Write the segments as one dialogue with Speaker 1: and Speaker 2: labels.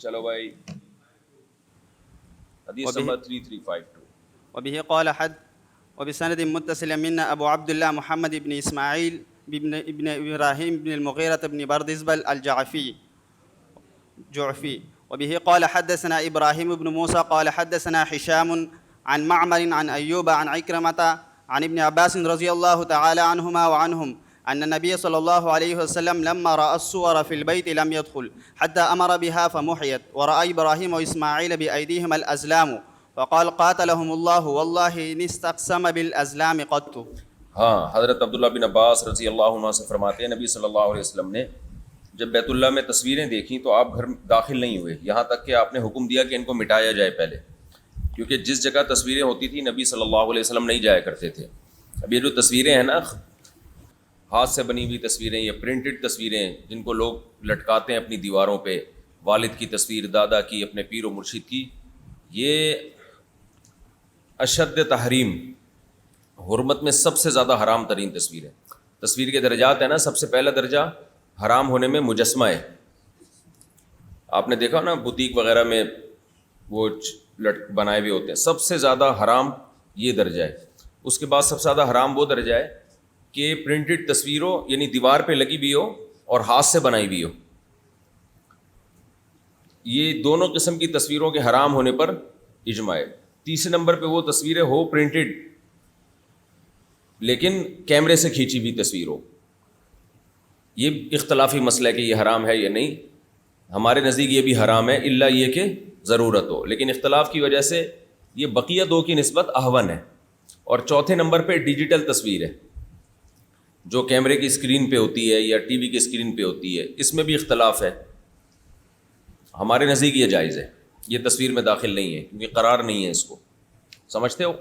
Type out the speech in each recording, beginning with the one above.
Speaker 1: چلو بھائی حدیث نمبر 3352.
Speaker 2: وبه قال وبسند متصل منا أبو عبد الله محمد بن إسماعيل بن إبراهيم بن المغيرة بن بردزبل الجعفي وبه قال حدثنا إبراهيم بن موسى قال حدثنا هشام عن معمر عن أيوب عن عكرمة عن ابن عباس رضي الله تعالى عنهما وعنهم أن النبي صلى الله عليه وسلم لما رأى الصور في البيت لم يدخل حتى أمر بها فمحيت، ورأى إبراهيم وإسماعيل بأيديهما الأزلام فقال قاتلهم الله والله إن استقسم بالأزلام قط.
Speaker 1: ہاں، حضرت عبداللہ بن عباس رضی اللہ عنہ سے فرماتے ہیں نبی صلی اللہ علیہ وسلم نے جب بیت اللہ میں تصویریں دیکھیں تو آپ گھر داخل نہیں ہوئے، یہاں تک کہ آپ نے حکم دیا کہ ان کو مٹایا جائے پہلے، کیونکہ جس جگہ تصویریں ہوتی تھیں نبی صلی اللہ علیہ وسلم نہیں جایا کرتے تھے. اب یہ جو تصویریں ہیں نا، ہاتھ سے بنی ہوئی تصویریں یا پرنٹڈ تصویریں جن کو لوگ لٹکاتے ہیں اپنی دیواروں پہ، والد کی تصویر، دادا کی، اپنے پیر و مرشد کی، یہ اشد تحریم، حرمت میں سب سے زیادہ حرام ترین تصویریں. تصویر کے درجات ہیں نا، سب سے پہلا درجہ حرام ہونے میں مجسمہ ہے. آپ نے دیکھا نا بوتیک وغیرہ میں وہ بنائے ہوئے ہوتے ہیں، سب سے زیادہ حرام یہ درجہ ہے. اس کے بعد سب سے زیادہ حرام وہ درجہ ہے کہ پرنٹڈ تصویر ہو، یعنی دیوار پہ لگی بھی ہو اور ہاتھ سے بنائی بھی ہو. یہ دونوں قسم کی تصویروں کے حرام ہونے پر اجماع ہے. تیسرے نمبر پہ وہ تصویریں ہو پرنٹڈ لیکن کیمرے سے کھینچی ہوئی تصویر ہو. یہ اختلافی مسئلہ ہے کہ یہ حرام ہے یا نہیں. ہمارے نزدیک یہ بھی حرام ہے الا یہ کہ ضرورت ہو، لیکن اختلاف کی وجہ سے یہ بقیہ دو کی نسبت احون ہے. اور چوتھے نمبر پہ ڈیجیٹل تصویر ہے جو کیمرے کی اسکرین پہ ہوتی ہے یا ٹی وی کی اسکرین پہ ہوتی ہے. اس میں بھی اختلاف ہے. ہمارے نزدیک یہ جائز ہے، یہ تصویر میں داخل نہیں ہے کیونکہ قرار نہیں ہے اس کو، سمجھتے ہو.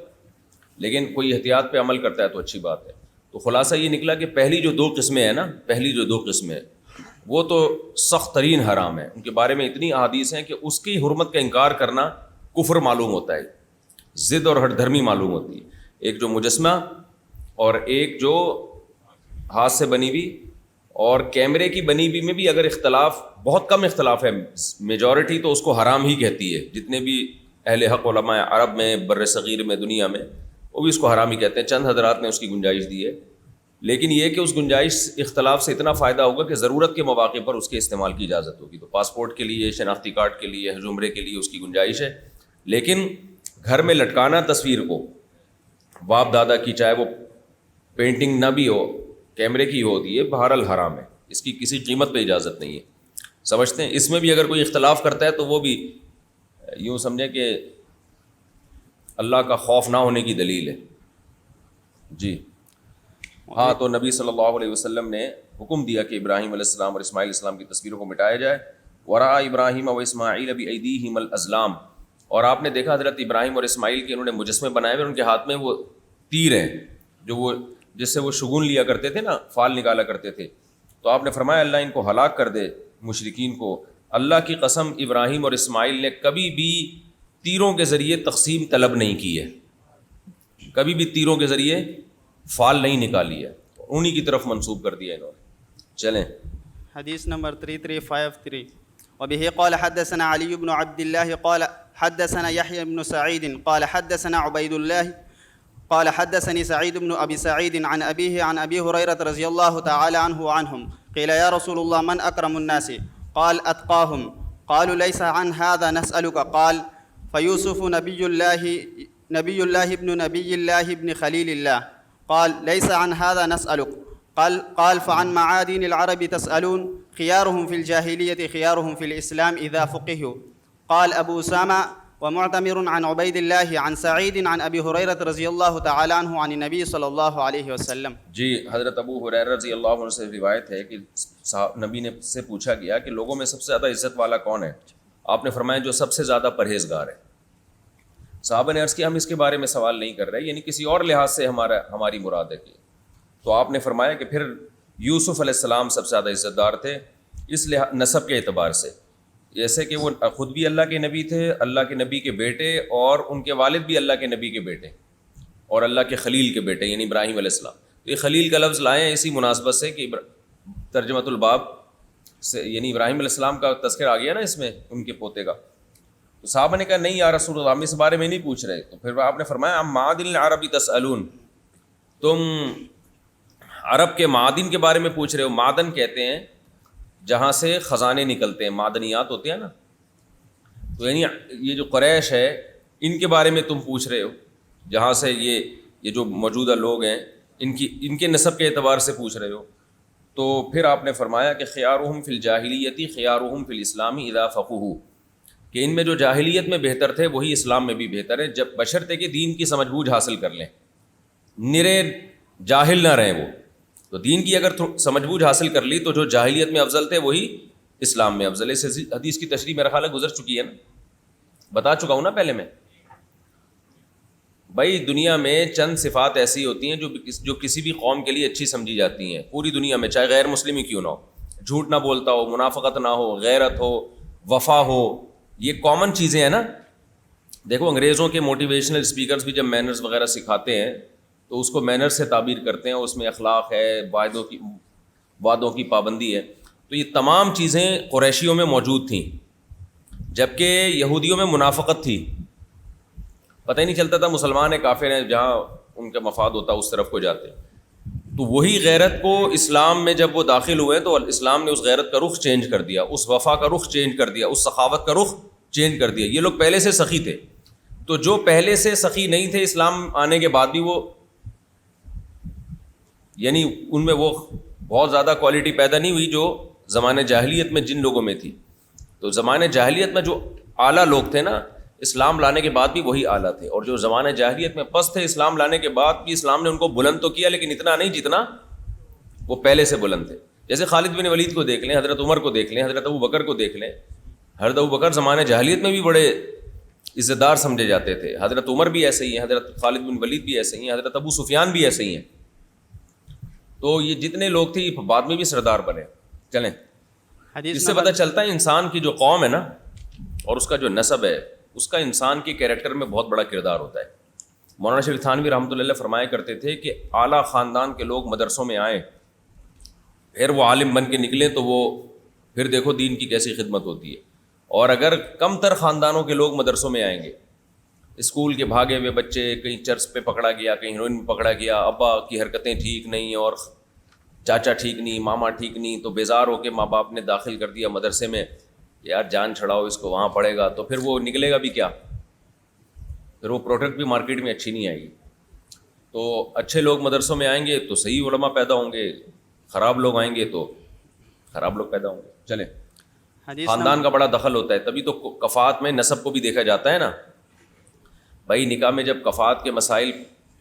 Speaker 1: لیکن کوئی احتیاط پہ عمل کرتا ہے تو اچھی بات ہے. تو خلاصہ یہ نکلا کہ پہلی جو دو قسمیں ہیں نا، پہلی جو دو قسمیں وہ تو سخت ترین حرام ہے. ان کے بارے میں اتنی احادیث ہیں کہ اس کی حرمت کا انکار کرنا کفر معلوم ہوتا ہے، ضد اور ہٹ دھرمی معلوم ہوتی ہے. ایک جو مجسمہ اور ایک جو ہاتھ سے بنی ہوئی اور کیمرے کی بنی ہوئی میں بھی اگر اختلاف، بہت کم اختلاف ہے، میجورٹی تو اس کو حرام ہی کہتی ہے. جتنے بھی اہل حق علماء عرب میں، بر صغیر میں، دنیا میں، وہ بھی اس کو حرام ہی کہتے ہیں. چند حضرات نے اس کی گنجائش دی ہے، لیکن یہ کہ اس گنجائش اختلاف سے اتنا فائدہ ہوگا کہ ضرورت کے مواقع پر اس کے استعمال کی اجازت ہوگی. تو پاسپورٹ کے لیے، شناختی کارڈ کے لیے، حج عمرے کے لیے اس کی گنجائش ہے. لیکن گھر میں لٹکانا تصویر کو، باپ دادا کی، چاہے وہ پینٹنگ نہ بھی ہو، کیمرے کی ہوتی ہے، بہرحال حرام ہے. اس کی کسی قیمت پہ اجازت نہیں ہے. سمجھتے ہیں؟ اس میں بھی اگر کوئی اختلاف کرتا ہے تو وہ بھی یوں سمجھیں کہ اللہ کا خوف نہ ہونے کی دلیل ہے. جی ہاں، تو نبی صلی اللہ علیہ وسلم نے حکم دیا کہ ابراہیم علیہ السلام اور اسماعیل علیہ السلام کی تصویروں کو مٹایا جائے. ورأى ابراہیم و اسماعیل بأیدیہم الازلام، اور آپ نے دیکھا حضرت ابراہیم اور اسماعیل کے انہوں نے مجسمے بنائے ہوئے، ان کے ہاتھ میں وہ تیر ہیں جو وہ جس سے وہ شگون لیا کرتے تھے نا، فال نکالا کرتے تھے. تو آپ نے فرمایا اللہ ان کو ہلاک کر دے، مشرکین کو. اللہ کی قسم ابراہیم اور اسماعیل نے کبھی بھی تیروں کے ذریعے تقسیم طلب نہیں کی ہے، کبھی بھی تیروں کے ذریعے فال نہیں نکالی ہے، انہی کی طرف منسوب کر دیا انہوں نے. چلیں
Speaker 2: حدیث نمبر 3353. وبه قال حدثنا علي بن عبد الله قال حدثنا يحيى بن سعيد قال حدثنا عبيد الله قال حدثني سعيد بن أبي سعيد عن أبيه عن أبي هريرة رضي الله تعالى عنه وعنهم قيل يا رسول الله من أكرم الناس؟ قال أتقاهم. قالوا ليس عن هذا نسألك. قال فيوسف نبي الله ابن نبي الله ابن خليل الله. قال ليس عن هذا نسألك. قال فعن معادن العرب تسألون؟ خيارهم في الجاهلية خيارهم في الإسلام إذا فقهوا. قال أبو أسامة ومعتمر عن عبيد الله عن سعيد عن أبي هريرة رضي الله تعالى عنه عن النبي صلى الله عليه وسلم.
Speaker 1: جی حضرت ابو ہریرہ رضی اللہ عنہ سے روایت ہے کہ نبی نے سے پوچھا گیا کہ لوگوں میں سب سے زیادہ عزت والا کون ہے؟ آپ نے فرمایا جو سب سے زیادہ پرہیزگار ہے. صحابہ نے عرض کیا ہم اس کے بارے میں سوال نہیں کر رہے، یعنی کسی اور لحاظ سے ہماری مراد ہے. تو آپ نے فرمایا کہ پھر یوسف علیہ السلام سب سے زیادہ عزت دار تھے اس نسب کے اعتبار سے، جیسے کہ وہ خود بھی اللہ کے نبی تھے، اللہ کے نبی کے بیٹے، اور ان کے والد بھی اللہ کے نبی کے بیٹے اور اللہ کے خلیل کے بیٹے یعنی ابراہیم علیہ السلام. تو یہ خلیل کا لفظ لائے ہیں اسی مناسبت سے کہ ترجمۃ الباب یعنی ابراہیم علیہ السلام کا تذکر آ گیا نا اس میں ان کے پوتے کا. تو صحابہ نے کہا نہیں یا رسول اللہ ہم اس بارے میں نہیں پوچھ رہے. تو پھر آپ نے فرمایا ام معادن العربی تسألون, تم عرب کے معادن کے بارے میں پوچھ رہے ہو. معدن کہتے ہیں جہاں سے خزانے نکلتے ہیں, معدنیات ہوتے ہیں نا. تو یعنی یہ جو قریش ہے ان کے بارے میں تم پوچھ رہے ہو, جہاں سے یہ جو موجودہ لوگ ہیں ان کے نسب کے اعتبار سے پوچھ رہے ہو. تو پھر آپ نے فرمایا کہ خیارہم فی الجاہلیتی خیارہم فی الاسلام اذا فقہوا, کہ ان میں جو جاہلیت میں بہتر تھے وہی اسلام میں بھی بہتر ہے, جب بشرطے کہ دین کی سمجھ بوجھ حاصل کر لیں, نرے جاہل نہ رہیں وہ. تو دین کی اگر سمجھ بوجھ حاصل کر لی تو جو جاہلیت میں افضل تھے وہی اسلام میں افضل ہے. اس حدیث کی تشریح میرا خیال ہے گزر چکی ہے نا, بتا چکا ہوں نا پہلے میں. بھائی دنیا میں چند صفات ایسی ہوتی ہیں جو کسی بھی قوم کے لیے اچھی سمجھی جاتی ہیں پوری دنیا میں, چاہے غیر مسلم ہی کیوں نہ ہو. جھوٹ نہ بولتا ہو, منافقت نہ ہو, غیرت ہو, وفا ہو, یہ کامن چیزیں ہیں نا. دیکھو انگریزوں کے موٹیویشنل اسپیکرز بھی جب مینرز وغیرہ سکھاتے ہیں تو اس کو مینر سے تعبیر کرتے ہیں, اس میں اخلاق ہے, وعدوں کی پابندی ہے. تو یہ تمام چیزیں قریشیوں میں موجود تھیں, جبکہ یہودیوں میں منافقت تھی. پتہ ہی نہیں چلتا تھا مسلمان ہے کافر ہیں, جہاں ان کا مفاد ہوتا اس طرف کو جاتے. تو وہی غیرت کو اسلام میں جب وہ داخل ہوئے تو اسلام نے اس غیرت کا رخ چینج کر دیا, اس وفا کا رخ چینج کر دیا, اس سخاوت کا رخ چینج کر دیا. یہ لوگ پہلے سے سخی تھے, تو جو پہلے سے سخی نہیں تھے اسلام آنے کے بعد بھی وہ یعنی ان میں وہ بہت زیادہ کوالٹی پیدا نہیں ہوئی جو زمانے جاہلیت میں جن لوگوں میں تھی. تو زمانے جاہلیت میں جو اعلیٰ لوگ تھے نا, اسلام لانے کے بعد بھی وہی اعلیٰ تھے, اور جو زمانے جاہلیت میں پست تھے اسلام لانے کے بعد بھی اسلام نے ان کو بلند تو کیا لیکن اتنا نہیں جتنا وہ پہلے سے بلند تھے. جیسے خالد بن ولید کو دیکھ لیں, حضرت عمر کو دیکھ لیں, حضرت ابو بکر کو دیکھ لیں. حضرت ابو بکر زمانے جاہلیت میں بھی بڑے عزت دار سمجھے جاتے تھے, حضرت عمر بھی ایسے ہی ہیں, حضرت خالد بن ولید بھی ایسے ہی ہیں, حضرت ابو سفیان بھی ایسے ہی ہیں. تو یہ جتنے لوگ تھے یہ بعد میں بھی سردار بنے. چلیں, اس سے پتہ چلتا ہے انسان کی جو قوم ہے نا اور اس کا جو نسب ہے اس کا انسان کے کیریکٹر میں بہت بڑا کردار ہوتا ہے. مولانا شریف تھانوی رحمۃ اللہ علیہ فرمایا کرتے تھے کہ اعلیٰ خاندان کے لوگ مدرسوں میں آئیں, پھر وہ عالم بن کے نکلیں تو وہ پھر دیکھو دین کی کیسی خدمت ہوتی ہے. اور اگر کم تر خاندانوں کے لوگ مدرسوں میں آئیں گے, اسکول کے بھاگے ہوئے بچے, کہیں چرچ پہ پکڑا گیا, کہیں ہیروئن میں پکڑا گیا, ابا کی حرکتیں ٹھیک نہیں اور چاچا ٹھیک نہیں, ماما ٹھیک نہیں, تو بیزار ہو کے ماں باپ نے داخل کر دیا مدرسے میں, یار جان چھڑاؤ اس کو, وہاں پڑھے گا. تو پھر وہ نکلے گا بھی کیا, پھر وہ پروڈکٹ بھی مارکیٹ میں اچھی نہیں آئے گی. تو اچھے لوگ مدرسوں میں آئیں گے تو صحیح علماء پیدا ہوں گے, خراب لوگ آئیں گے تو خراب لوگ پیدا ہوں گے. چلیں, خاندان کا بڑا دخل ہوتا ہے, تبھی تو کفات میں نسب کو بھی دیکھا جاتا ہے نا. بھائی نکاح میں جب کفات کے مسائل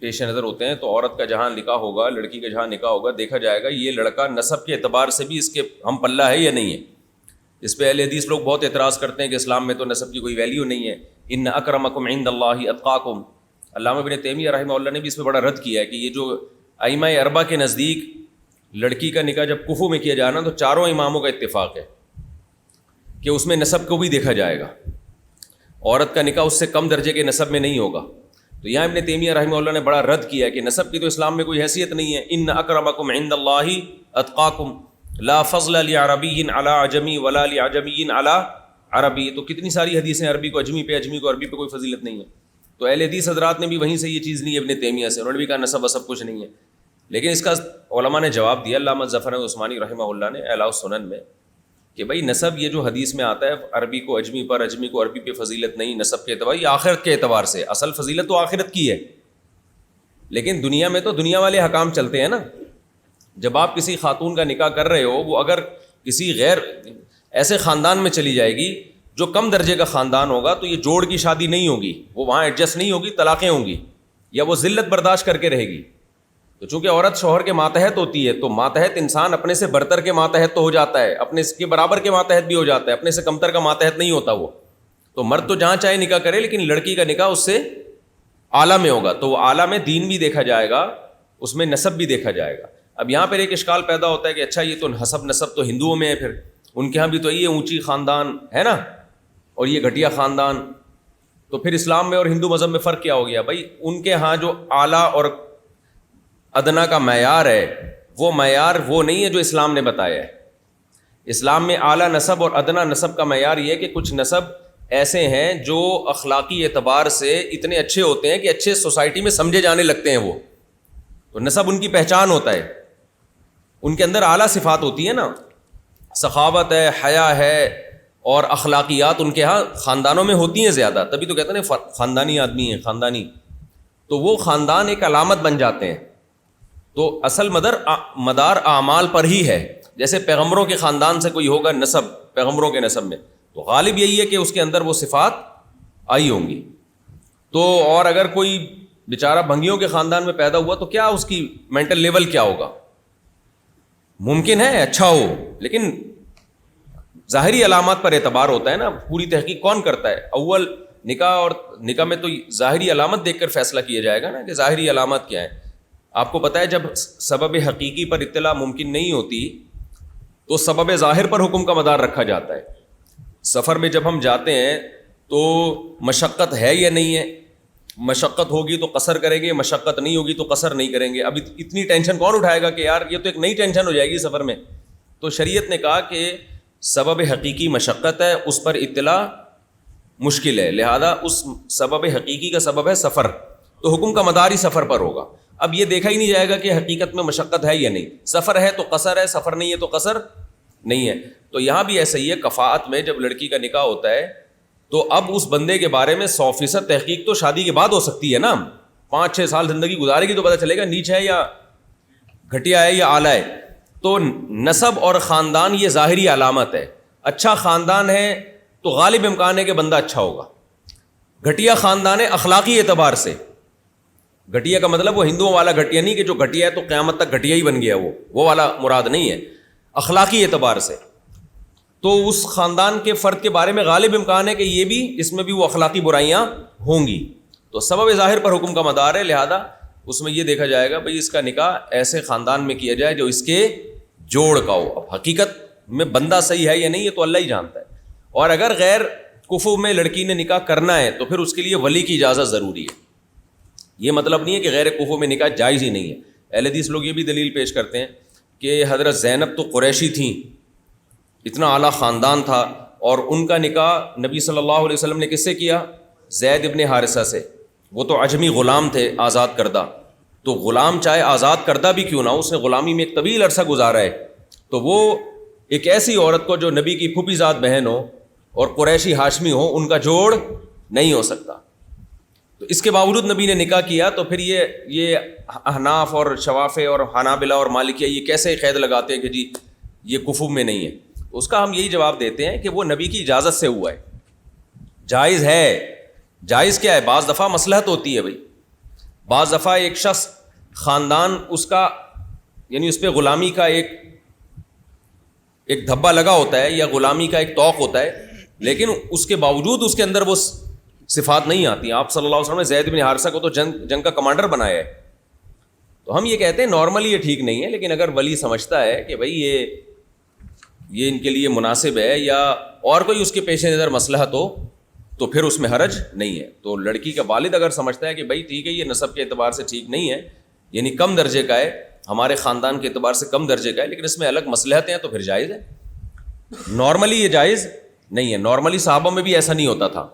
Speaker 1: پیش نظر ہوتے ہیں تو عورت کا جہاں نکاح ہوگا, لڑکی کا جہاں نکاح ہوگا, دیکھا جائے گا یہ لڑکا نسب کے اعتبار سے بھی اس کے ہم پلہ ہے یا نہیں ہے. اس پہ اہل حدیث لوگ بہت اعتراض کرتے ہیں کہ اسلام میں تو نسب کی کوئی ویلیو نہیں ہے. ان اکرمکم عند اللہ اتقاکم, علامہ ابن تیمیہ رحمہ اللہ نے بھی اس پہ بڑا رد کیا ہے کہ یہ جو ائمہ اربعہ کے نزدیک لڑکی کا نکاح جب کفو میں کیا جانا تو چاروں اماموں کا اتفاق ہے کہ اس میں نسب کو بھی دیکھا جائے گا, عورت کا نکاح اس سے کم درجے کے نسب میں نہیں ہوگا. تو یہاں ابن تیمیہ رحمہ اللہ نے بڑا رد کیا کہ نسب کی تو اسلام میں کوئی حیثیت نہیں ہے. ان اکرمکم عند اللہ اتقاکم لا فضل لعربی علی عجمی ولا لعجمی علی عربی. تو کتنی ساری حدیثیں عربی کو اجمی پہ, اجمی کو عربی پہ کوئی فضیلت نہیں ہے. تو اہل حدیث حضرات نے بھی وہیں سے یہ چیز لی ابن تیمیہ سے, انہوں نے بھی کہا نسب وسب کچھ نہیں ہے. لیکن اس کا علماء نے جواب دیا, علامہ ظفر عثمانی رحمہ اللہ نے اعلاء السنن میں, کہ بھائی نسب یہ جو حدیث میں آتا ہے عربی کو اجمی پر, اجمی کو عربی پہ فضیلت نہیں نسب کے اعتبار, یہ آخرت کے اعتبار سے, اصل فضیلت تو آخرت کی ہے. لیکن دنیا میں تو دنیا والے حکام چلتے ہیں نا. جب آپ کسی خاتون کا نکاح کر رہے ہو, وہ اگر کسی غیر ایسے خاندان میں چلی جائے گی جو کم درجے کا خاندان ہوگا تو یہ جوڑ کی شادی نہیں ہوگی, وہ وہاں ایڈجسٹ نہیں ہوگی, طلاقیں ہوں گی, یا وہ ذلت برداشت کر کے رہے گی. تو چونکہ عورت شوہر کے ماتحت ہوتی ہے تو ماتحت انسان اپنے سے برتر کے ماتحت تو ہو جاتا ہے, اپنے کے برابر کے ماتحت بھی ہو جاتا ہے, اپنے سے کمتر کا ماتحت نہیں ہوتا وہ. تو مرد تو جہاں چاہے نکاح کرے, لیکن لڑکی کا نکاح اس سے اعلیٰ میں ہوگا, تو وہ اعلیٰ میں دین بھی دیکھا جائے گا, اس میں نسب بھی دیکھا جائے گا. اب یہاں پر ایک اشکال پیدا ہوتا ہے کہ اچھا یہ تو حسب نسب تو ہندوؤں میں ہے, پھر ان کے ہاں بھی تو یہ اونچی خاندان ہے نا اور یہ گھٹیا خاندان, تو پھر اسلام میں اور ہندو مذہب میں فرق کیا ہو گیا؟ بھائی ان کے ہاں جو اعلیٰ اور ادنا کا معیار ہے وہ معیار وہ نہیں ہے جو اسلام نے بتایا ہے. اسلام میں اعلیٰ نسب اور ادنا نسب کا معیار یہ ہے کہ کچھ نسب ایسے ہیں جو اخلاقی اعتبار سے اتنے اچھے ہوتے ہیں کہ اچھے سوسائٹی میں سمجھے جانے لگتے ہیں، وہ تو نسب ان کی پہچان ہوتا ہے، ان کے اندر اعلیٰ صفات ہوتی ہیں نا، سخاوت ہے، حیا ہے اور اخلاقیات ان کے ہاں خاندانوں میں ہوتی ہیں زیادہ، تبھی تو کہتے ہیں خاندانی آدمی ہیں، خاندانی، تو وہ خاندان ایک علامت بن جاتے ہیں۔ تو اصل مدار اعمال پر ہی ہے، جیسے پیغمبروں کے خاندان سے کوئی ہوگا نسب، پیغمبروں کے نسب میں، تو غالب یہی ہے کہ اس کے اندر وہ صفات آئی ہوں گی۔ تو اور اگر کوئی بیچارہ بھنگیوں کے خاندان میں پیدا ہوا تو کیا اس کی مینٹل لیول کیا ہوگا؟ ممکن ہے اچھا ہو، لیکن ظاہری علامات پر اعتبار ہوتا ہے نا، پوری تحقیق کون کرتا ہے؟ اول نکاح، اور نکاح میں تو ظاہری علامت دیکھ کر فیصلہ کیا جائے گا نا کہ ظاہری علامات کیا ہے۔ آپ کو پتہ ہے جب سبب حقیقی پر اطلاع ممکن نہیں ہوتی تو سبب ظاہر پر حکم کا مدار رکھا جاتا ہے۔ سفر میں جب ہم جاتے ہیں تو مشقت ہے یا نہیں ہے، مشقت ہوگی تو قصر کریں گے، مشقت نہیں ہوگی تو قصر نہیں کریں گے۔ اب اتنی ٹینشن کون اٹھائے گا کہ یار یہ تو ایک نئی ٹینشن ہو جائے گی سفر میں۔ تو شریعت نے کہا کہ سبب حقیقی مشقت ہے، اس پر اطلاع مشکل ہے، لہذا اس سبب حقیقی کا سبب ہے سفر، تو حکم کا مدار ہی سفر پر ہوگا۔ اب یہ دیکھا ہی نہیں جائے گا کہ حقیقت میں مشقت ہے یا نہیں، سفر ہے تو قصر ہے، سفر نہیں ہے تو قصر نہیں ہے۔ تو یہاں بھی ایسا ہی ہے، کفاءت میں جب لڑکی کا نکاح ہوتا ہے تو اب اس بندے کے بارے میں 100% تحقیق تو شادی کے بعد ہو سکتی ہے نا، 5-6 سال زندگی گزارے گی تو پتہ چلے گا نیچ ہے یا گھٹیا ہے یا اعلیٰ ہے۔ تو نسب اور خاندان یہ ظاہری علامت ہے، اچھا خاندان ہے تو غالب امکان ہے کہ بندہ اچھا ہوگا، گھٹیا خاندان ہے اخلاقی اعتبار سے، گھٹیا کا مطلب وہ ہندوؤں والا گھٹیا نہیں کہ جو گھٹیا ہے تو قیامت تک گھٹیا ہی بن گیا، وہ والا مراد نہیں ہے، اخلاقی اعتبار سے تو اس خاندان کے فرد کے بارے میں غالب امکان ہے کہ یہ بھی، اس میں بھی وہ اخلاقی برائیاں ہوں گی، تو سبب ظاہر پر حکم کا مدار ہے، لہذا اس میں یہ دیکھا جائے گا بھئی اس کا نکاح ایسے خاندان میں کیا جائے جو اس کے جوڑ کا ہو۔ اب حقیقت میں بندہ صحیح ہے یا نہیں یہ تو اللہ ہی جانتا ہے، اور اگر غیر کفو میں لڑکی نے نکاح کرنا ہے تو پھر اس کے لیے ولی کی اجازت ضروری ہے۔ یہ مطلب نہیں ہے کہ غیر کفو میں نکاح جائز ہی نہیں ہے۔ اہل حدیث لوگ یہ بھی دلیل پیش کرتے ہیں کہ حضرت زینب تو قریشی تھیں، اتنا اعلیٰ خاندان تھا، اور ان کا نکاح نبی صلی اللہ علیہ وسلم نے کس سے کیا؟ زید ابن حارثہ سے، وہ تو عجمی غلام تھے آزاد کردہ، تو غلام چاہے آزاد کردہ بھی کیوں نہ ہو، اس نے غلامی میں ایک طویل عرصہ گزارا ہے، تو وہ ایک ایسی عورت کو جو نبی کی پھوپھی زاد بہن ہو اور قریشی ہاشمی ہو، ان کا جوڑ نہیں ہو سکتا، تو اس کے باوجود نبی نے نکاح کیا۔ تو پھر یہ احناف اور شوافع اور حنابلہ اور مالکیہ یہ کیسے قید لگاتے ہیں کہ جی یہ کفو میں نہیں ہے؟ اس کا ہم یہی جواب دیتے ہیں کہ وہ نبی کی اجازت سے ہوا ہے، جائز ہے۔ جائز کیا ہے؟ بعض دفعہ مصلحت ہوتی ہے بھائی، بعض دفعہ ایک شخص خاندان اس کا یعنی اس پہ غلامی کا ایک دھبا لگا ہوتا ہے یا غلامی کا ایک توق ہوتا ہے، لیکن اس کے باوجود اس کے اندر وہ صفات نہیں آتی۔ آپ صلی اللہ علیہ وسلم نے زید بن حارثہ کو تو جنگ کا کمانڈر بنایا ہے، تو ہم یہ کہتے ہیں نارملی یہ ٹھیک نہیں ہے، لیکن اگر ولی سمجھتا ہے کہ بھائی یہ ان کے لیے مناسب ہے یا اور کوئی اس کے پیش نظر مصلحت ہو تو پھر اس میں حرج نہیں ہے۔ تو لڑکی کا والد اگر سمجھتا ہے کہ بھائی ٹھیک ہے یہ نسب کے اعتبار سے ٹھیک نہیں ہے، یعنی کم درجے کا ہے، ہمارے خاندان کے اعتبار سے کم درجے کا ہے، لیکن اس میں الگ مصلحتیں ہیں، تو پھر جائز ہے۔ نارملی یہ جائز نہیں ہے، نارملی صحابہ میں بھی ایسا نہیں ہوتا تھا۔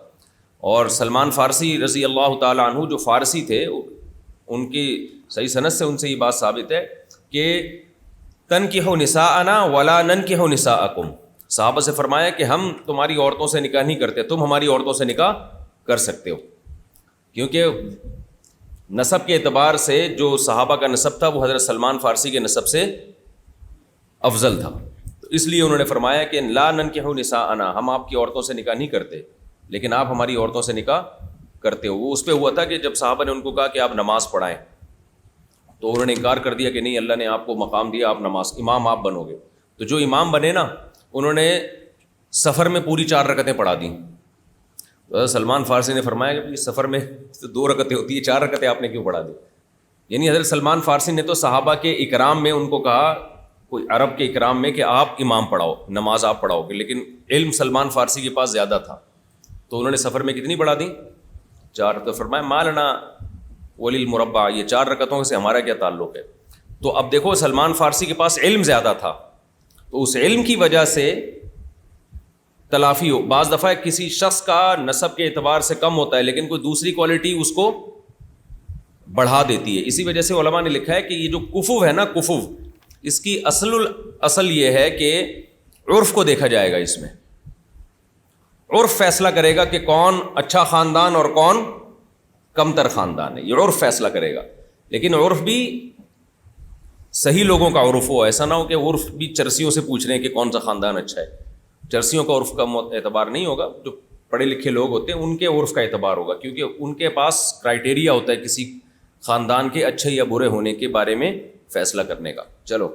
Speaker 1: اور سلمان فارسی رضی اللہ تعالیٰ عنہ جو فارسی تھے، ان کی صحیح سند سے ان سے یہ بات ثابت ہے کہ تنکحوا نساءنا ولا ننکح نساءکم، صحابہ سے فرمایا کہ ہم تمہاری عورتوں سے نکاح نہیں کرتے، تم ہماری عورتوں سے نکاح کر سکتے ہو، کیونکہ نسب کے اعتبار سے جو صحابہ کا نسب تھا وہ حضرت سلمان فارسی کے نسب سے افضل تھا، تو اس لیے انہوں نے فرمایا کہ لا ننکح نساءنا، ہم آپ کی عورتوں سے نکاح نہیں کرتے لیکن آپ ہماری عورتوں سے نکاح کرتے ہو۔ وہ اس پہ ہوا تھا کہ جب صحابہ نے ان کو کہا کہ آپ نماز پڑھائیں تو انہوں نے انکار کر دیا کہ نہیں، اللہ نے آپ کو مقام دیا، آپ نماز امام آپ بنو گے۔ تو جو امام بنے نا، انہوں نے سفر میں پوری 4 رکعتیں پڑھا دیں۔ تو سلمان فارسی نے فرمایا کہ سفر میں 2 رکعتیں ہوتی ہیں، 4 رکعتیں آپ نے کیوں پڑھا دی؟ یعنی حضرت سلمان فارسی نے تو صحابہ کے اکرام میں ان کو کہا، کوئی عرب کے اکرام میں، کہ آپ امام پڑھاؤ، نماز آپ پڑھاؤ گے، لیکن علم سلمان فارسی کے پاس زیادہ تھا، تو انہوں نے سفر میں کتنی پڑھا دیں؟ 4۔ تو فرمایا مالنا ولی المربع، یہ 4 رکعتوں سے ہمارا کیا تعلق ہے؟ تو اب دیکھو سلمان فارسی کے پاس علم زیادہ تھا، تو اس علم کی وجہ سے تلافی ہو. بعض دفعہ کسی شخص کا نسب کے اعتبار سے کم ہوتا ہے لیکن کوئی دوسری کوالٹی اس کو بڑھا دیتی ہے. اسی وجہ سے علماء نے لکھا ہے کہ یہ جو کفو ہے نا, کفو, اس کی اصل یہ ہے کہ عرف کو دیکھا جائے گا. اس میں عرف فیصلہ کرے گا کہ کون اچھا خاندان اور کون کم تر خاندان ہے. یہ عرف فیصلہ کرے گا. لیکن عرف بھی صحیح لوگوں کا عرف ہو, ایسا نہ ہو کہ عرف بھی چرسیوں سے پوچھ رہے ہیں کہ کون سا خاندان اچھا ہے. چرسیوں کا عرف کا اعتبار نہیں ہوگا, جو پڑھے لکھے لوگ ہوتے ہیں ان کے عرف کا اعتبار ہوگا, کیونکہ ان کے پاس کرائٹیریا ہوتا ہے کسی خاندان کے اچھے یا برے ہونے کے بارے میں فیصلہ کرنے کا. چلو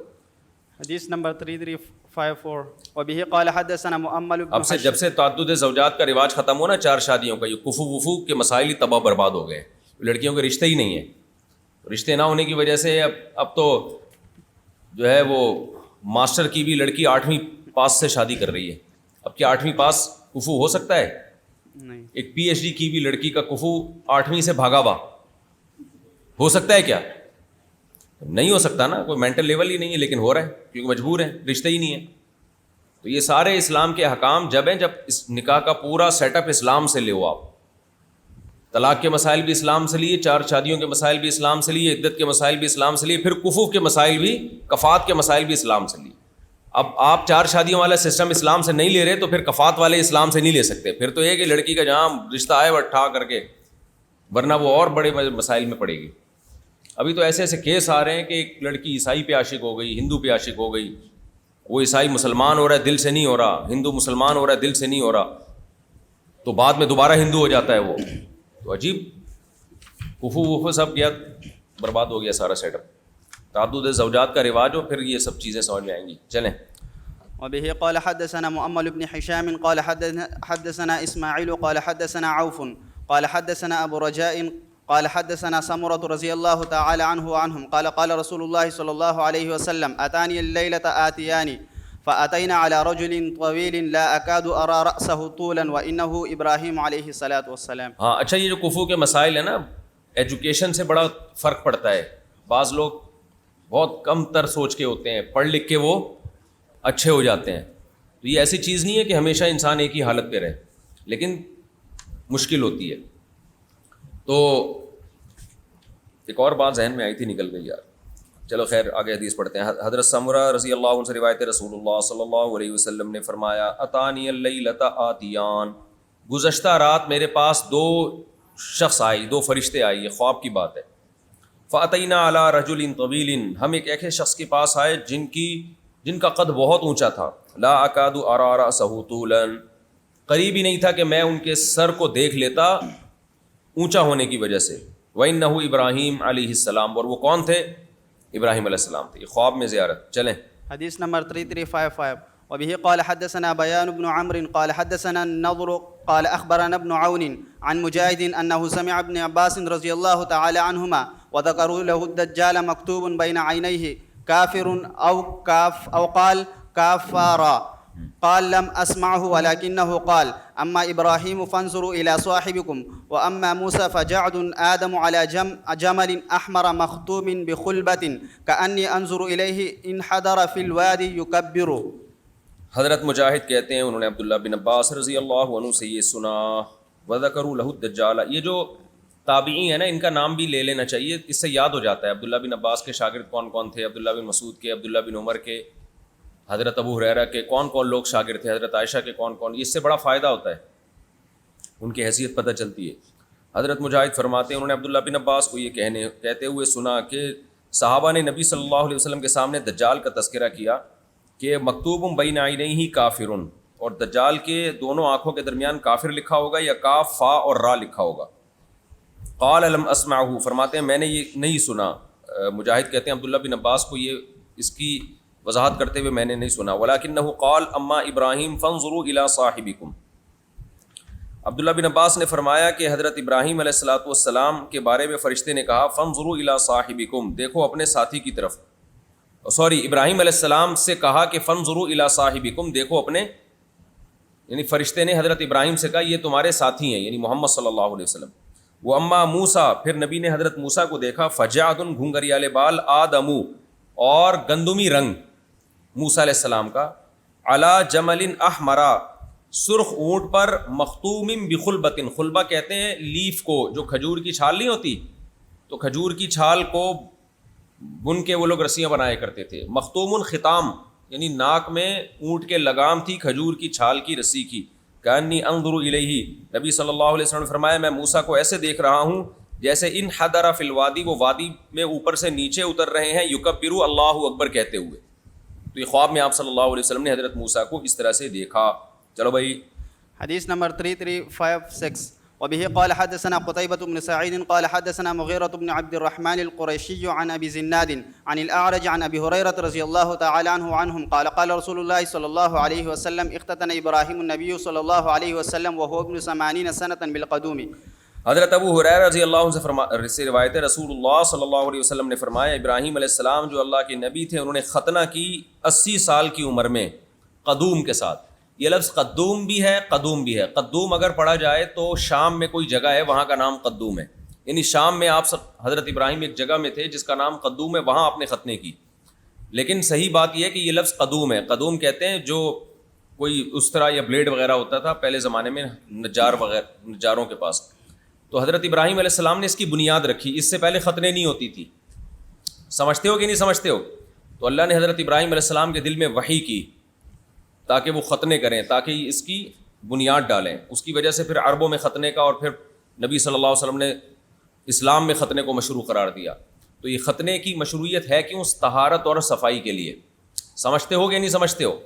Speaker 2: حدیث نمبر 3354 وبه قال حدثنا مؤمل بن
Speaker 1: اب سے جب سے تعدد زوجات کا رواج ختم ہو نا, 4 شادیوں کا, یہ کفو وفو کے مسائل ہی تباہ برباد ہو گئے. لڑکیوں کے رشتے ہی نہیں ہیں. رشتے نہ ہونے کی وجہ سے اب تو جو ہے وہ ماسٹر کی بھی لڑکی 8ویں پاس سے شادی کر رہی ہے. اب کیا 8ویں پاس کفو ہو سکتا ہے؟
Speaker 2: نہیں.
Speaker 1: ایک پی ایچ ڈی کی بھی لڑکی کا کفو 8ویں سے بھاگا ہوا ہو سکتا ہے کیا؟ نہیں ہو سکتا نا, کوئی مینٹل لیول ہی نہیں ہے, لیکن ہو رہا ہے کیونکہ مجبور ہیں, رشتے ہی نہیں ہے. تو یہ سارے اسلام کے احکام جب ہیں, جب اس نکاح کا پورا سیٹ اپ اسلام سے لے ہو آپ. طلاق کے مسائل بھی اسلام سے لیے, 4 شادیوں کے مسائل بھی اسلام سے لیے, عدت کے مسائل بھی اسلام سے لیے, پھر کفو کے مسائل بھی, کفات کے مسائل بھی اسلام سے لیے. اب آپ 4 شادیوں والا سسٹم اسلام سے نہیں لے رہے تو پھر کفات والے اسلام سے نہیں لے سکتے. پھر تو یہ کہ لڑکی کا جہاں رشتہ آئے وہ ٹھا کر کے, ورنہ وہ اور بڑے مسائل میں پڑے گی. ابھی تو ایسے ایسے کیس آ رہے ہیں کہ ایک لڑکی عیسائی پہ عاشق ہو گئی, ہندو پہ عاشق ہو گئی, وہ عیسائی مسلمان ہو رہا ہے دل سے نہیں ہو رہا, ہندو مسلمان ہو رہا ہے دل سے نہیں ہو رہا, تو بعد میں دوبارہ ہندو ہو جاتا ہے وہ. تو عجیب کفو وفو سب گیا, برباد ہو گیا سارا سیٹ اپ. تعدد زوجات کا رواج ہو پھر یہ سب چیزیں سمجھ میں آئیں گی. چلیں.
Speaker 2: وبه قال حدثنا مؤمل بن هشام قال حدثنا اسماعيل قال حدثنا عوف قال حدثنا ابو رجاء قال حدثنا سمرة رضي الله تعالى عنه وعنهم قال قال رسول الله صلى الله عليه وسلم أتاني الليلة آتيان فأتينا على رجل طويل لا أكاد أرى رأسه طولا وإنه إبراهيم عليه الصلاة والسلام.
Speaker 1: ہاں اچھا, یہ جو کفو کے مسائل ہیں نا, ایجوکیشن سے بڑا فرق پڑتا ہے. بعض لوگ بہت کم تر سوچ کے ہوتے ہیں, پڑھ لکھ کے وہ اچھے ہو جاتے ہیں. تو یہ ایسی چیز نہیں ہے کہ ہمیشہ انسان ایک ہی حالت پہ رہے, لیکن مشکل ہوتی ہے. تو ایک اور بات ذہن میں آئی تھی, نکل گئی یار. چلو خیر, آگے حدیث پڑھتے ہیں. حضرت سمرہ رضی اللہ عنہ سے روایت, رسول اللہ صلی اللہ علیہ وسلم نے فرمایا, اتانی اللیلۃ آتیان, گزشتہ رات میرے پاس 2 شخص آئی, 2 فرشتے آئی. یہ خواب کی بات ہے. فاتینا علی رجل طویل, ہم ایک ایسے شخص کے پاس آئے جن کا قد بہت اونچا تھا. لا اکاد ارى رأسه طولا, قریب ہی نہیں تھا کہ میں ان کے سر کو دیکھ لیتا اونچا ہونے کی وجہ سے. وَإِنَّهُ ابراہیم علیہ السلام, اور وہ کون تھے؟ ابراہیم علیہ السلام تھے. خواب میں زیارت. چلیں.
Speaker 2: حدیث نمبر 3355 وبه قال حدثنا بيان بن عمرو قال حدثنا النضر قال أخبرنا ابن عون عن مجاهد أنه سمع ابن عباس رضي الله تعالى عنهما وذكروا له الدجال مكتوب بين عينيه كافر أو قال كافارا. قال لم أسمعه ولكنه قال أما إبراهيم فانظروا إلى صاحبكم وأما موسى فجعد آدم على جمل أحمر مختوم بخلبة كأني أنظر إليه إن حضر في الوادي يكبر.
Speaker 1: حضرت مجاہد کہتے ہیں انہوں نے عبداللہ بن عباس رضی اللہ عنہ سے یہ سنا, وذکروا لہ الدجال. یہ جو تابعی ہیں نا, ان کا نام بھی لے لینا چاہیے, اس سے یاد ہو جاتا ہے. عبداللہ بن عباس کے شاگرد کون کون تھے, عبداللہ بن مسعود کے, عبداللہ بن عمر کے, حضرت ابو ہریرہ کے کون کون لوگ شاگرد تھے, حضرت عائشہ کے کون کون. اس سے بڑا فائدہ ہوتا ہے, ان کی حیثیت پتہ چلتی ہے. حضرت مجاہد فرماتے ہیں انہوں نے عبداللہ بن عباس کو یہ کہتے ہوئے سنا کہ صحابہ نے نبی صلی اللہ علیہ وسلم کے سامنے دجال کا تذکرہ کیا کہ مکتوب بین عینیہ کافر, اور دجال کے دونوں آنکھوں کے درمیان کافر لکھا ہوگا یا کاف فا اور را لکھا ہوگا. قال لم اسمعہ, فرماتے ہیں میں نے یہ نہیں سنا. مجاہد کہتے ہیں عبداللہ بن عباس کو یہ اس کی وضاحت کرتے ہوئے میں نے نہیں سنا. ولکنہ قال اما ابراہیم فانظروا الی صاحبکم. عبداللہ بن عباس نے فرمایا کہ حضرت ابراہیم علیہ الصلوۃ والسلام کے بارے میں فرشتے نے کہا فانظروا الی صاحبکم, دیکھو اپنے ساتھی کی طرف. ابراہیم علیہ السلام سے کہا کہ فانظروا الی صاحبکم, دیکھو اپنے, یعنی فرشتے نے حضرت ابراہیم سے کہا یہ تمہارے ساتھی ہیں, یعنی محمد صلی اللہ علیہ وسلم. وہ اما موسیٰ, پھر نبی نے حضرت موسیٰ کو دیکھا, فجعد, گھنگریالے بال, آدمو, اور گندمی رنگ, موسیٰ علیہ السلام کا، علی جمل احمرا، سرخ اونٹ پر، مختوم بخلبۃ، خلبہ کہتے ہیں لیف کو، جو کھجور کی چھال نہیں ہوتی، تو کھجور کی چھال کو بن کے وہ لوگ رسیاں بنایا کرتے تھے. مختوم الختام یعنی ناک میں اونٹ کے لگام تھی کھجور کی چھال کی رسی کی. کانی انظر الیہ، نبی صلی اللہ علیہ وسلم نے فرمایا میں موسیٰ کو ایسے دیکھ رہا ہوں جیسے ان حضر فی الوادی، وہ وادی میں اوپر سے نیچے اتر رہے ہیں، یکبروا اللہ اکبر کہتے ہوئے. تو یہ خواب میں آپ صلی اللہ علیہ وسلم نے حضرت موسیٰ کو اس طرح سے دیکھا. چلو بھائی
Speaker 2: حدیث نمبر 3356 وبه قال حدثنا قتيبة بن سعيد قال حدثنا مغيرة بن عبد الرحمن القرشي عن أبي زناد عن الأعرج عن أبي هريرة رضي الله تعالى عنه عنهم قال قال رسول الله صلى الله عليه وسلم اختتن إبراهيم النبي صلى الله عليه وسلم وهو ابن 80 سنة بالقدوم.
Speaker 1: حضرت ابو ہریرہ رضی اللہ عنہ سے روایت ہے، رسول اللہ صلی اللہ علیہ وسلم نے فرمایا ابراہیم علیہ السلام جو اللہ کے نبی تھے انہوں نے ختنہ کی 80 سال کی عمر میں قدوم کے ساتھ. یہ لفظ قدوم بھی ہے قدوم بھی ہے. قدوم اگر پڑھا جائے تو شام میں کوئی جگہ ہے وہاں کا نام قدوم ہے، یعنی شام میں آپ حضرت ابراہیم ایک جگہ میں تھے جس کا نام قدوم ہے، وہاں آپ نے ختنے کی. لیکن صحیح بات یہ ہے کہ یہ لفظ قدوم ہے. قدوم کہتے ہیں جو کوئی اسطرا یا بلیڈ وغیرہ ہوتا تھا پہلے زمانے میں نجار وغیرہ، نجاروں کے پاس. تو حضرت ابراہیم علیہ السلام نے اس کی بنیاد رکھی. اس سے پہلے ختنے نہیں ہوتی تھی. سمجھتے ہو کہ نہیں سمجھتے ہو؟ تو اللہ نے حضرت ابراہیم علیہ السلام کے دل میں وحی کی تاکہ وہ ختنے کریں، تاکہ اس کی بنیاد ڈالیں. اس کی وجہ سے پھر عربوں میں ختنے کا اور پھر نبی صلی اللہ علیہ وسلم نے اسلام میں ختنے کو مشروع قرار دیا. تو یہ ختنے کی مشروعیت ہے کیوں؟ طہارت اور صفائی کے لیے. سمجھتے ہو کہ نہیں سمجھتے ہو؟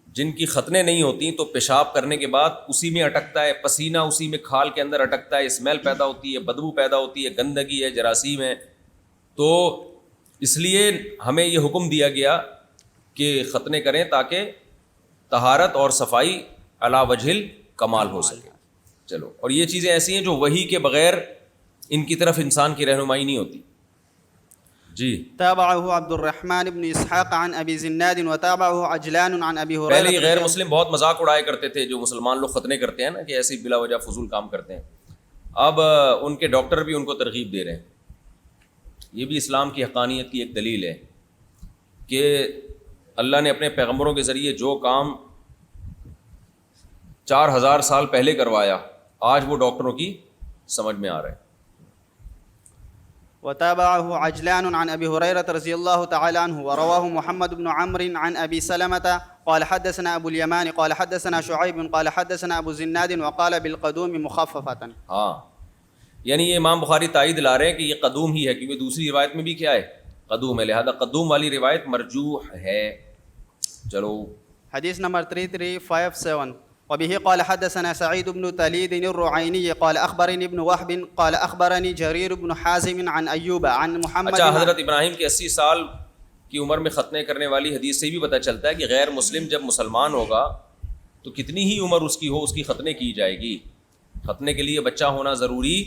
Speaker 1: جن کی ختنے نہیں ہوتی تو پیشاب کرنے کے بعد اسی میں اٹکتا ہے، پسینہ اسی میں کھال کے اندر اٹکتا ہے، اسمیل پیدا ہوتی ہے، بدبو پیدا ہوتی ہے، گندگی ہے، جراثیم ہے. تو اس لیے ہمیں یہ حکم دیا گیا کہ ختنے کریں تاکہ طہارت اور صفائی علی وجہ الکمال ہو سکے. چلو، اور یہ چیزیں ایسی ہیں جو وحی کے بغیر ان کی طرف انسان کی رہنمائی نہیں ہوتی. جی
Speaker 2: تابعه عبد الرحمن بن اسحاق عن ابي زناد وتابعه عجلان عن ابي هريره.
Speaker 1: پہلے یہ غیر مسلم بہت مذاق اڑایا کرتے تھے جو مسلمان لوگ ختنے کرتے ہیں نا، کہ ایسے بلا وجہ فضول کام کرتے ہیں. اب ان کے ڈاکٹر بھی ان کو ترغیب دے رہے ہیں. یہ بھی اسلام کی حقانیت کی ایک دلیل ہے کہ اللہ نے اپنے پیغمبروں کے ذریعے جو کام 4000 سال پہلے کروایا آج وہ ڈاکٹروں کی سمجھ میں آ رہا ہے.
Speaker 2: وتابعه عجلان عن ابي هريره رضي الله تعالى عنه ورواه محمد بن عمرو عن ابي سلمة قال حدثنا ابو اليمان قال حدثنا شعيب قال حدثنا ابو زناد وقال بالقدوم مخففة.
Speaker 1: ہاں، یعنی یہ امام بخاری تائید لا رہے ہیں کہ یہ قدوم ہی ہے، کیونکہ دوسری روایت میں بھی کیا ہے؟ قدوم ہے، لہذا قدوم والی روایت مرجوح ہے. چلو
Speaker 2: حديث نمبر 3357 وبه قال حدثنا سعيد بن تليد الرعيني قال أخبرني ابن وهب قال أخبرني جرير بن حازم عن أيوب عن محمد.
Speaker 1: اچھا، حضرت ابراہیم کے 80 سال کی عمر میں ختنے کرنے والی حدیث سے بھی پتہ چلتا ہے کہ غیر مسلم جب مسلمان ہوگا تو کتنی ہی عمر اس کی ہو، اس کی ختنے کی جائے گی. ختنے کے لیے بچہ ہونا ضروری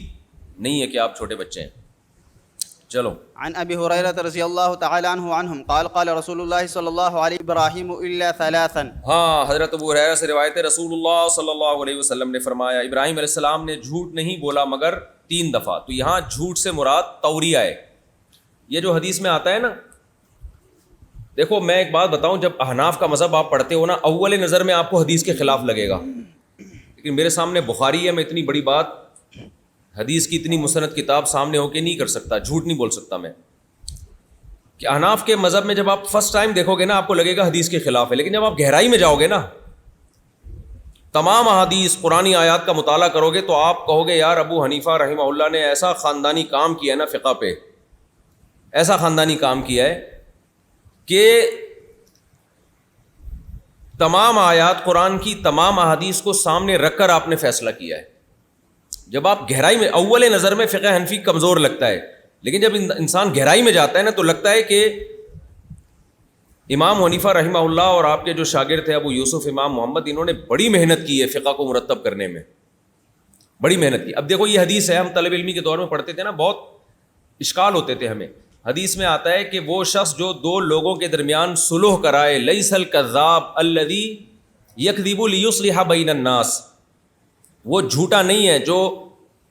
Speaker 1: نہیں ہے کہ آپ چھوٹے بچے ہیں. چلو.
Speaker 2: عن ابي هريره رضي الله تعالى عنه عنهم قال قال رسول الله صلى الله عليه ابراهيم الا ثلاثا.
Speaker 1: ہاں، حضرت ابو ہریرہ سے روایت ہے، رسول اللہ صلی اللہ علیہ وسلم نے فرمایا ابراہیم علیہ السلام نے جھوٹ نہیں بولا مگر 3 دفعہ. تو یہاں جھوٹ سے مراد توریہ ہے. یہ جو حدیث میں آتا ہے نا، دیکھو میں ایک بات بتاؤں، جب احناف کا مذہب آپ پڑھتے ہو نا، اول نظر میں آپ کو حدیث کے خلاف لگے گا، لیکن میرے سامنے بخاری ہے، میں اتنی بڑی بات حدیث کی اتنی مستند کتاب سامنے ہو کے نہیں کر سکتا، جھوٹ نہیں بول سکتا میں، کہ احناف کے مذہب میں جب آپ فرسٹ ٹائم دیکھو گے نا آپ کو لگے گا حدیث کے خلاف ہے، لیکن جب آپ گہرائی میں جاؤ گے نا، تمام احادیث قرآنی آیات کا مطالعہ کرو گے تو آپ کہو گے یار ابو حنیفہ رحمہ اللہ نے ایسا خاندانی کام کیا ہے نا فقہ پہ، ایسا خاندانی کام کیا ہے کہ تمام آیات قرآن کی تمام احادیث کو سامنے رکھ کر آپ نے فیصلہ کیا ہے. جب آپ گہرائی میں، اول نظر میں فقہ حنفی کمزور لگتا ہے، لیکن جب انسان گہرائی میں جاتا ہے نا تو لگتا ہے کہ امام حنیفہ رحمہ اللہ اور آپ کے جو شاگرد تھے ابو یوسف امام محمد، انہوں نے بڑی محنت کی ہے فقہ کو مرتب کرنے میں، بڑی محنت کی. اب دیکھو یہ حدیث ہے، ہم طالب علمی کے دور میں پڑھتے تھے نا، بہت اشکال ہوتے تھے ہمیں. حدیث میں آتا ہے کہ وہ شخص جو 2 لوگوں کے درمیان صلح کرائے، لیس الکذاب الذی یکذب لیصلح بین الناس، وہ جھوٹا نہیں ہے جو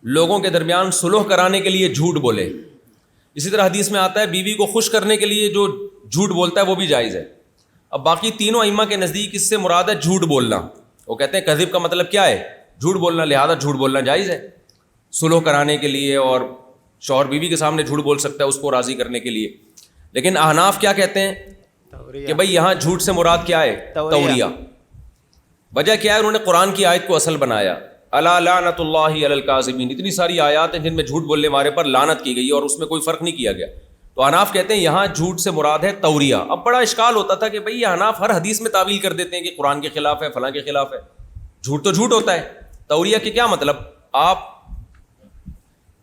Speaker 1: لوگوں کے درمیان صلح کرانے کے لیے جھوٹ بولے. اسی طرح حدیث میں آتا ہے بیوی کو خوش کرنے کے لیے جو جھوٹ بولتا ہے وہ بھی جائز ہے. اب باقی تینوں ائمہ کے نزدیک اس سے مراد ہے جھوٹ بولنا. وہ کہتے ہیں کذب کا مطلب کیا ہے؟ جھوٹ بولنا, لہذا جھوٹ بولنا جائز ہے صلح کرانے کے لیے, اور شوہر بیوی کے سامنے جھوٹ بول سکتا ہے اس کو راضی کرنے کے لیے. لیکن احناف کیا کہتے ہیں کہ بھائی یہاں جھوٹ سے مراد کیا ہے؟ توریہ. وجہ کیا ہے؟ انہوں نے قرآن کی آیت کو اصل بنایا, الا لعنت اللہ علی الکاذبین. اتنی ساری آیات ہیں جن میں جھوٹ بولنے والے پر لعنت کی گئی اور اس میں کوئی فرق نہیں کیا گیا. تو احناف کہتے ہیں یہاں جھوٹ سے مراد ہے توریہ. اب بڑا اشکال ہوتا تھا کہ بھئی یہ احناف ہر حدیث میں تعویل کر دیتے ہیں کہ قرآن کے خلاف ہے, فلاں کے خلاف ہے. جھوٹ تو جھوٹ ہوتا ہے, توریہ کے کیا مطلب؟ آپ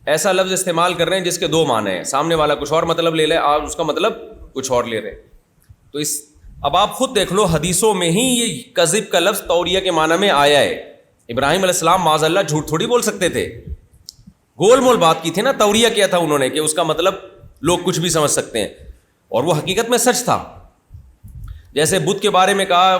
Speaker 1: ایسا لفظ استعمال کر رہے ہیں جس کے دو معنی ہیں, سامنے والا کچھ اور مطلب لے لے, آپ اس کا مطلب کچھ اور لے رہے ہیں. تو اب آپ خود دیکھ لو حدیثوں میں ہی یہ کذب کا لفظ توریہ کے معنی میں آیا ہے. ابراہیم علیہ السلام معاذ اللہ جھوٹ تھوڑی بول سکتے تھے, گول مول بات کی تھی نا. توریہ کیا تھا انہوں نے کہ اس کا مطلب لوگ کچھ بھی سمجھ سکتے ہیں, اور وہ حقیقت میں سچ تھا. جیسے بت کے بارے میں کہا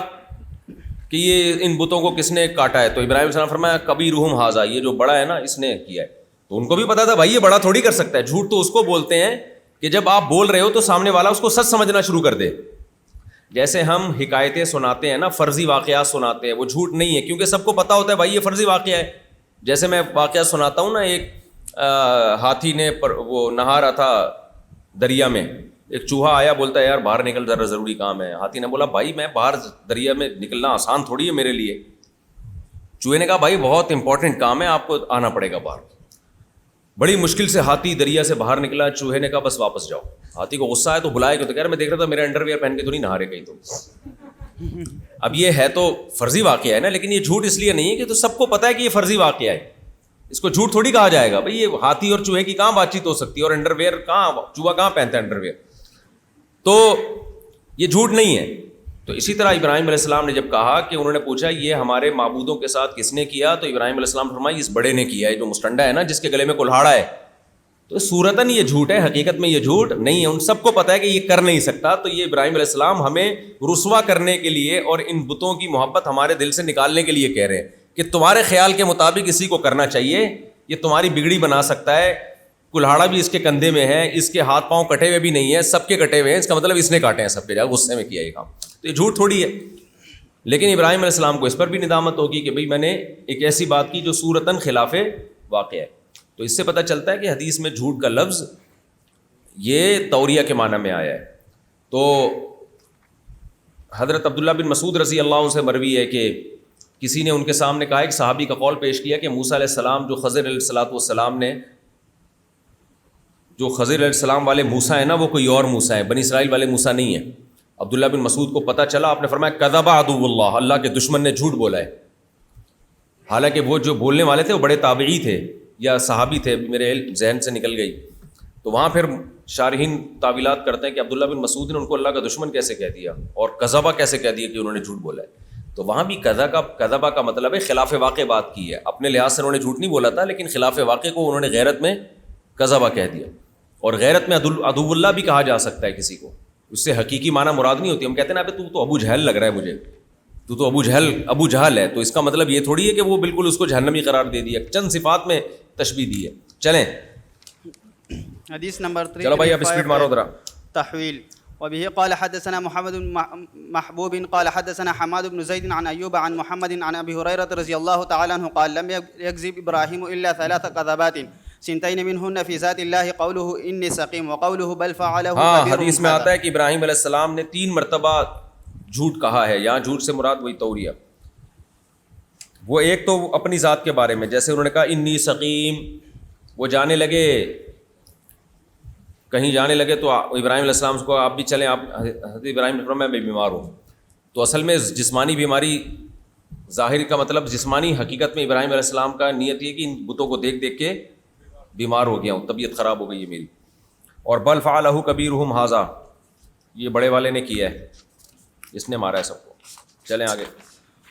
Speaker 1: کہ یہ ان بتوں کو کس نے کاٹا ہے, تو ابراہیم علیہ السلام فرمایا کبیرہم ھذا, یہ جو بڑا ہے نا اس نے کیا ہے. تو ان کو بھی پتا تھا بھائی یہ بڑا تھوڑی کر سکتا ہے. جھوٹ تو اس کو بولتے ہیں کہ جب آپ بول رہے ہو تو سامنے والا اس کو سچ سمجھنا شروع کر دے. جیسے ہم حکایتیں سناتے ہیں نا, فرضی واقعات سناتے ہیں, وہ جھوٹ نہیں ہے کیونکہ سب کو پتا ہوتا ہے بھائی یہ فرضی واقعہ ہے. جیسے میں واقعہ سناتا ہوں نا, ایک ہاتھی نے وہ نہا رہا تھا دریا میں, ایک چوہا آیا, بولتا ہے یار باہر نکل ذرا ضروری کام ہے. ہاتھی نے بولا بھائی میں باہر دریا میں نکلنا آسان تھوڑی ہے میرے لیے. چوہے نے کہا بھائی بہت امپورٹنٹ کام ہے, آپ کو آنا پڑے گا باہر. بڑی مشکل سے ہاتھی دریا سے باہر نکلا. چوہے نے کہا بس واپس جاؤ. ہاتھی کو غصہ آیا تو بلائے کہ تو کہہ رہا میں دیکھ رہا تھا میرا انڈر ویئر پہن کے تو نہیں نہا رہے کہیں. تو اب یہ ہے تو فرضی واقعہ ہے نا, لیکن یہ جھوٹ اس لیے نہیں ہے کہ تو سب کو پتا ہے کہ یہ فرضی واقعہ ہے, اس کو جھوٹ تھوڑی کہا جائے گا. بھائی یہ ہاتھی اور چوہے کی کہاں بات چیت ہو سکتی ہے, اور انڈر ویئر کہاں, چوہا کہاں پہنتا ہے انڈر ویئر. تو یہ جھوٹ نہیں ہے. تو اسی طرح ابراہیم علیہ السلام نے جب کہا کہ انہوں نے پوچھا یہ ہمارے معبودوں کے ساتھ کس نے کیا, تو ابراہیم علیہ السلام فرمایا اس بڑے نے کیا ہے جو مسٹنڈا ہے نا, جس کے گلے میں کلہاڑا ہے. تو صورتاً یہ جھوٹ ہے, حقیقت میں یہ جھوٹ نہیں ہے. ان سب کو پتہ ہے کہ یہ کر نہیں سکتا. تو یہ ابراہیم علیہ السلام ہمیں رسوا کرنے کے لیے اور ان بتوں کی محبت ہمارے دل سے نکالنے کے لیے کہہ رہے ہیں کہ تمہارے خیال کے مطابق اسی کو کرنا چاہیے, یہ تمہاری بگڑی بنا سکتا ہے. کلہاڑا بھی اس کے کندھے میں ہے, اس کے ہاتھ پاؤں کٹے ہوئے بھی نہیں ہے, سب کے کٹے ہوئے ہیں, اس کا مطلب اس نے کاٹے ہیں سب کے, جا غصے میں کیا یہ کام. تو یہ جھوٹ تھوڑی ہے. لیکن ابراہیم علیہ السلام کو اس پر بھی ندامت ہوگی کہ بھئی میں نے ایک ایسی بات کی جو صورتاً خلاف واقع ہے. تو اس سے پتہ چلتا ہے کہ حدیث میں جھوٹ کا لفظ یہ توریہ کے معنی میں آیا ہے. تو حضرت عبداللہ بن مسعود رضی اللہ عنہ سے مروی ہے کہ کسی نے ان کے سامنے کہا, ایک صحابی کا قول پیش کیا کہ موسیٰ علیہ السلام جو خضر علیہ السلام نے, جو خضر علیہ السلام والے موسیٰ ہیں نا وہ کوئی اور موسیٰ ہیں, بنی اسرائیل والے موسیٰ نہیں ہیں. عبداللہ بن مسعود کو پتہ چلا, آپ نے فرمایا کذب عدو اللہ, اللہ کے دشمن نے جھوٹ بولا ہے. حالانکہ وہ جو بولنے والے تھے وہ بڑے تابعی تھے یا صحابی تھے, میرے ذہن سے نکل گئی. تو وہاں پھر شارحین تعویلات کرتے ہیں کہ عبداللہ بن مسعود نے ان کو اللہ کا دشمن کیسے کہہ دیا اور کذبہ کیسے کہہ دیا کہ انہوں نے جھوٹ بولا ہے. تو وہاں بھی کذبہ کا مطلب ہے خلاف واقع بات کی ہے. اپنے لحاظ سے انہوں نے جھوٹ نہیں بولا تھا, لیکن خلاف واقع کو انہوں نے غیرت میں کذبہ کہہ دیا. اور غیرت میں عدو اللہ بھی کہا جا سکتا ہے کسی کو, اس سے حقیقی معنی مراد نہیں ہوتی. ہم کہتے ہیں نا تو ابو جہل لگ رہا ہے مجھے, تو ابو جہل ہے, تو اس کا مطلب یہ تھوڑی ہے کہ وہ بالکل اس کو جہنمی قرار دے دیا, چند صفات میں تشبیہ دی ہے. چلیں
Speaker 2: حدیث نمبر 3.
Speaker 1: چلو بھائی اب اسپیڈ مارو ذرا.
Speaker 2: تحویل. وبه قال حدثنا محمد محبوب قال حدثنا حماد بن زيد عن أيوب عن محمد عن أبي هريرة رضي الله تعالى عنه قال لم يكذب إبراهيم إلا 3 كذبات سنتين منهن في ذات الله قوله إني سقيم وقوله بل فعله
Speaker 1: ہاں حدیث میں آتا ہے کہ ابراہیم علیہ السلام نے 3 مرتبہ جھوٹ کہا ہے. یہاں جھوٹ سے مراد وہی توریہ. وہ ایک تو اپنی ذات کے بارے میں, جیسے انہوں نے کہا انی سقیم, وہ جانے لگے کہیں جانے لگے تو ابراہیم علیہ السلام کو آپ بھی چلیں, آپ حضرت ابراہیم نے فرمایا میں بیمار ہوں. تو اصل میں جسمانی بیماری ظاہر کا مطلب جسمانی, حقیقت میں ابراہیم علیہ السلام کا نیت یہ کہ ان بتوں کو دیکھ دیکھ کے بیمار ہو گیا ہوں, طبیعت خراب ہو گئی ہے میری. اور بل فعلہ کبیرہم ھذا, یہ بڑے والے نے کیا ہے, اس نے مارا ہے سب کو. چلیں آگے.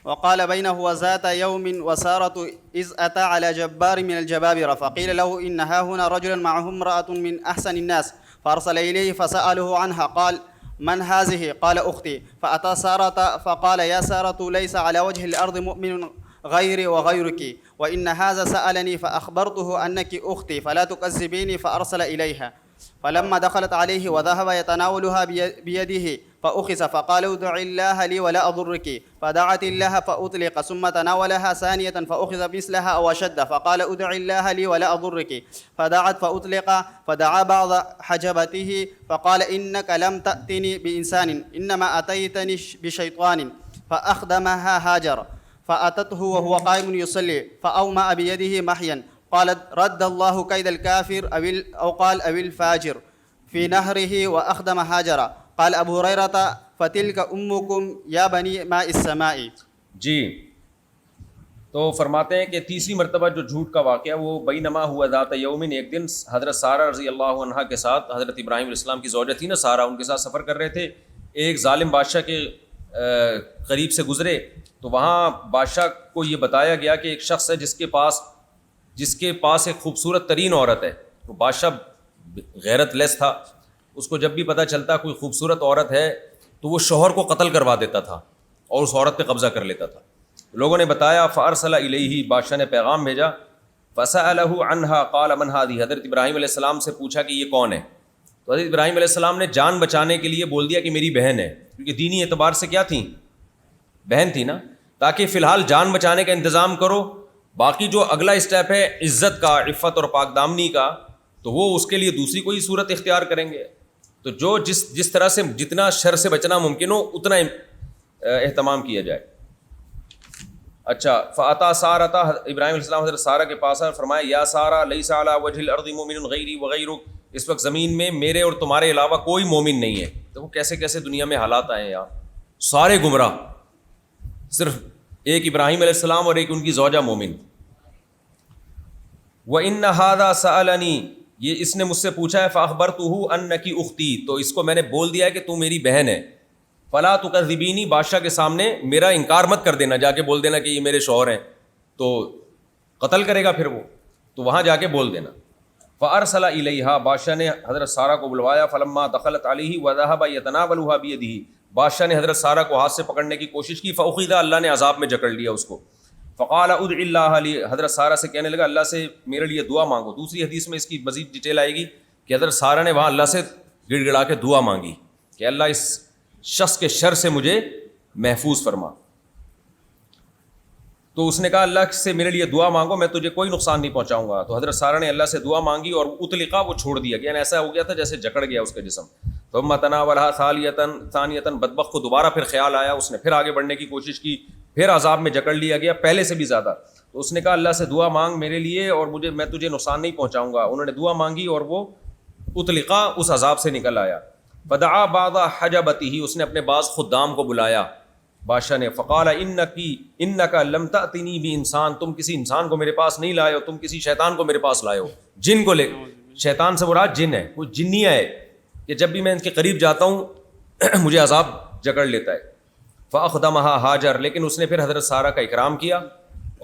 Speaker 2: وقال بينه وذات يوم وسارة إذ أتى على جبار من الجبابرة فقيل له إن ها هنا رجلا معه امرأة من أحسن الناس فأرسل إليه فسأله عنها قال من هذه؟ قال أختي. فأتى سارة فقال يا سارة ليس على وجه الأرض مؤمن غيري وغيرك وإن هذا سألني فأخبرته أنك أختي فلا تكذبيني فأرسل إليها فلما دخلت عليه وذهب يتناولها بيده فأخذ فقال ادع الله لي ولا أضرك فدعت الله فأطلق ثم تناولها ثانية فأخذ مثلها أو أشد فقال ادع الله لي ولا أضرك فدعت فأطلق فدعا بعض حجبته فقال إنك لم تأتني بإنسان إنما أتيتني بشيطان فأخدمها هاجر فأتته وهو قائم يصلي فأومأ بيده محيا قالت رد الله كيد الكافر أو قال أو الفاجر في نهره وأخدم هاجر قال ابو ہریرہ فتلك امكم یا بنی ماء السماء.
Speaker 1: جی تو فرماتے ہیں کہ تیسری مرتبہ جو جھوٹ کا واقعہ وہ بینما ہوا ذات یومن، ایک دن حضرت سارہ رضی اللہ عنہا کے ساتھ، حضرت ابراہیم علیہ السلام کی زوجہ تھی نا سارہ، ان کے ساتھ سفر کر رہے تھے. ایک ظالم بادشاہ کے قریب سے گزرے تو وہاں بادشاہ کو یہ بتایا گیا کہ ایک شخص ہے جس کے پاس ایک خوبصورت ترین عورت ہے. تو بادشاہ غیرت لیس تھا، اس کو جب بھی پتہ چلتا کوئی خوبصورت عورت ہے تو وہ شوہر کو قتل کروا دیتا تھا اور اس عورت پہ قبضہ کر لیتا تھا. لوگوں نے بتایا فارسل الیہ، بادشاہ نے پیغام بھیجا، فسألہ عنہا قال من ہذہ، حضرت ابراہیم علیہ السلام سے پوچھا کہ یہ کون ہے. تو حضرت ابراہیم علیہ السلام نے جان بچانے کے لیے بول دیا کہ میری بہن ہے، کیونکہ دینی اعتبار سے کیا تھیں، بہن تھی نا، تاکہ فی الحال جان بچانے کا انتظام کرو، باقی جو اگلا اسٹیپ ہے عزت کا، عفت اور پاک دامنی کا، تو وہ اس کے لیے دوسری کوئی صورت اختیار کریں گے. تو جو جس طرح سے جتنا شر سے بچنا ممکن ہو اتنا اہتمام کیا جائے. اچھا فاتا سارہ، ابراہیم علیہ السلام حضرت سارہ کے پاس آئے، فرمایا یا سارہ لیس علی وجہ الارض مومن غیری وغیرک، اس وقت زمین میں میرے اور تمہارے علاوہ کوئی مومن نہیں ہے. تو وہ کیسے کیسے دنیا میں حالات آئے ہیں یار، سارے گمراہ، صرف ایک ابراہیم علیہ السلام اور ایک ان کی زوجہ مومن. وَإِنَّ هَذَا سَأَلَنِي، یہ اس نے مجھ سے پوچھا ہے، فَأَخْبَرْتُهُ أَنَّكِ أُخْتِي، تو اس کو میں نے بول دیا ہے کہ تو میری بہن ہے. فَلَا تُكَذِّبِينِي، بادشاہ کے سامنے میرا انکار مت کر دینا، جا کے بول دینا کہ یہ میرے شوہر ہیں تو قتل کرے گا پھر وہ، تو وہاں جا کے بول دینا. فَأَرْسَلَ إِلَيْهَا، بادشاہ نے حضرت سارہ کو بلوایا. فَلَمَّا دَخَلَتْ عَلَيْهِ وَذَهَبَ يَتَنَاوَلُهَا بِيَدِهِ، بادشاہ نے حضرت سارہ کو ہاتھ سے پکڑنے کی کوشش کی. فَأُخِذَ، اللہ نے عذاب میں جکڑ لیا اس کو. فقال ادع اللہ لی، حضرت سارہ سے کہنے لگا اللہ سے میرے لیے دعا مانگو. دوسری حدیث میں اس کی مزید ڈیٹیل آئے گی کہ حضرت سارہ نے وہاں اللہ سے گڑ گڑا کے دعا مانگی کہ اللہ اس شخص کے شر سے مجھے محفوظ فرما. تو اس نے کہا اللہ سے میرے لیے دعا مانگو، میں تجھے کوئی نقصان نہیں پہنچاؤں گا. تو حضرت سارہ نے اللہ سے دعا مانگی اور اطلقا، وہ چھوڑ دیا گیا، یعنی ایسا ہو گیا تھا جیسے جکڑ گیا اس کا جسم. ثم تناولها ثانیۃ، بدبخت کو دوبارہ پھر خیال آیا، اس نے پھر آگے بڑھنے کی کوشش کی، پھر عذاب میں جکڑ لیا گیا پہلے سے بھی زیادہ. تو اس نے کہا اللہ سے دعا مانگ میرے لیے اور میں تجھے نقصان نہیں پہنچاؤں گا. انہوں نے دعا مانگی اور وہ اطلقا اس عذاب سے نکل آیا. فدعا بعض حجبتہ، اس نے اپنے بعض خدام کو بلایا بادشاہ نے. فقال انک لم تأتنی بانسان، تم کسی انسان کو میرے پاس نہیں لائے ہو، تم کسی شیطان کو میرے پاس لائے ہو، جن کو لے. شیطان سے مراد جن ہے، وہ جنیہ ہے کہ جب بھی میں ان کے قریب جاتا ہوں مجھے عذاب جکڑ لیتا ہے. فاخدمها ہاجر، لیکن اس نے پھر حضرت سارہ کا اکرام کیا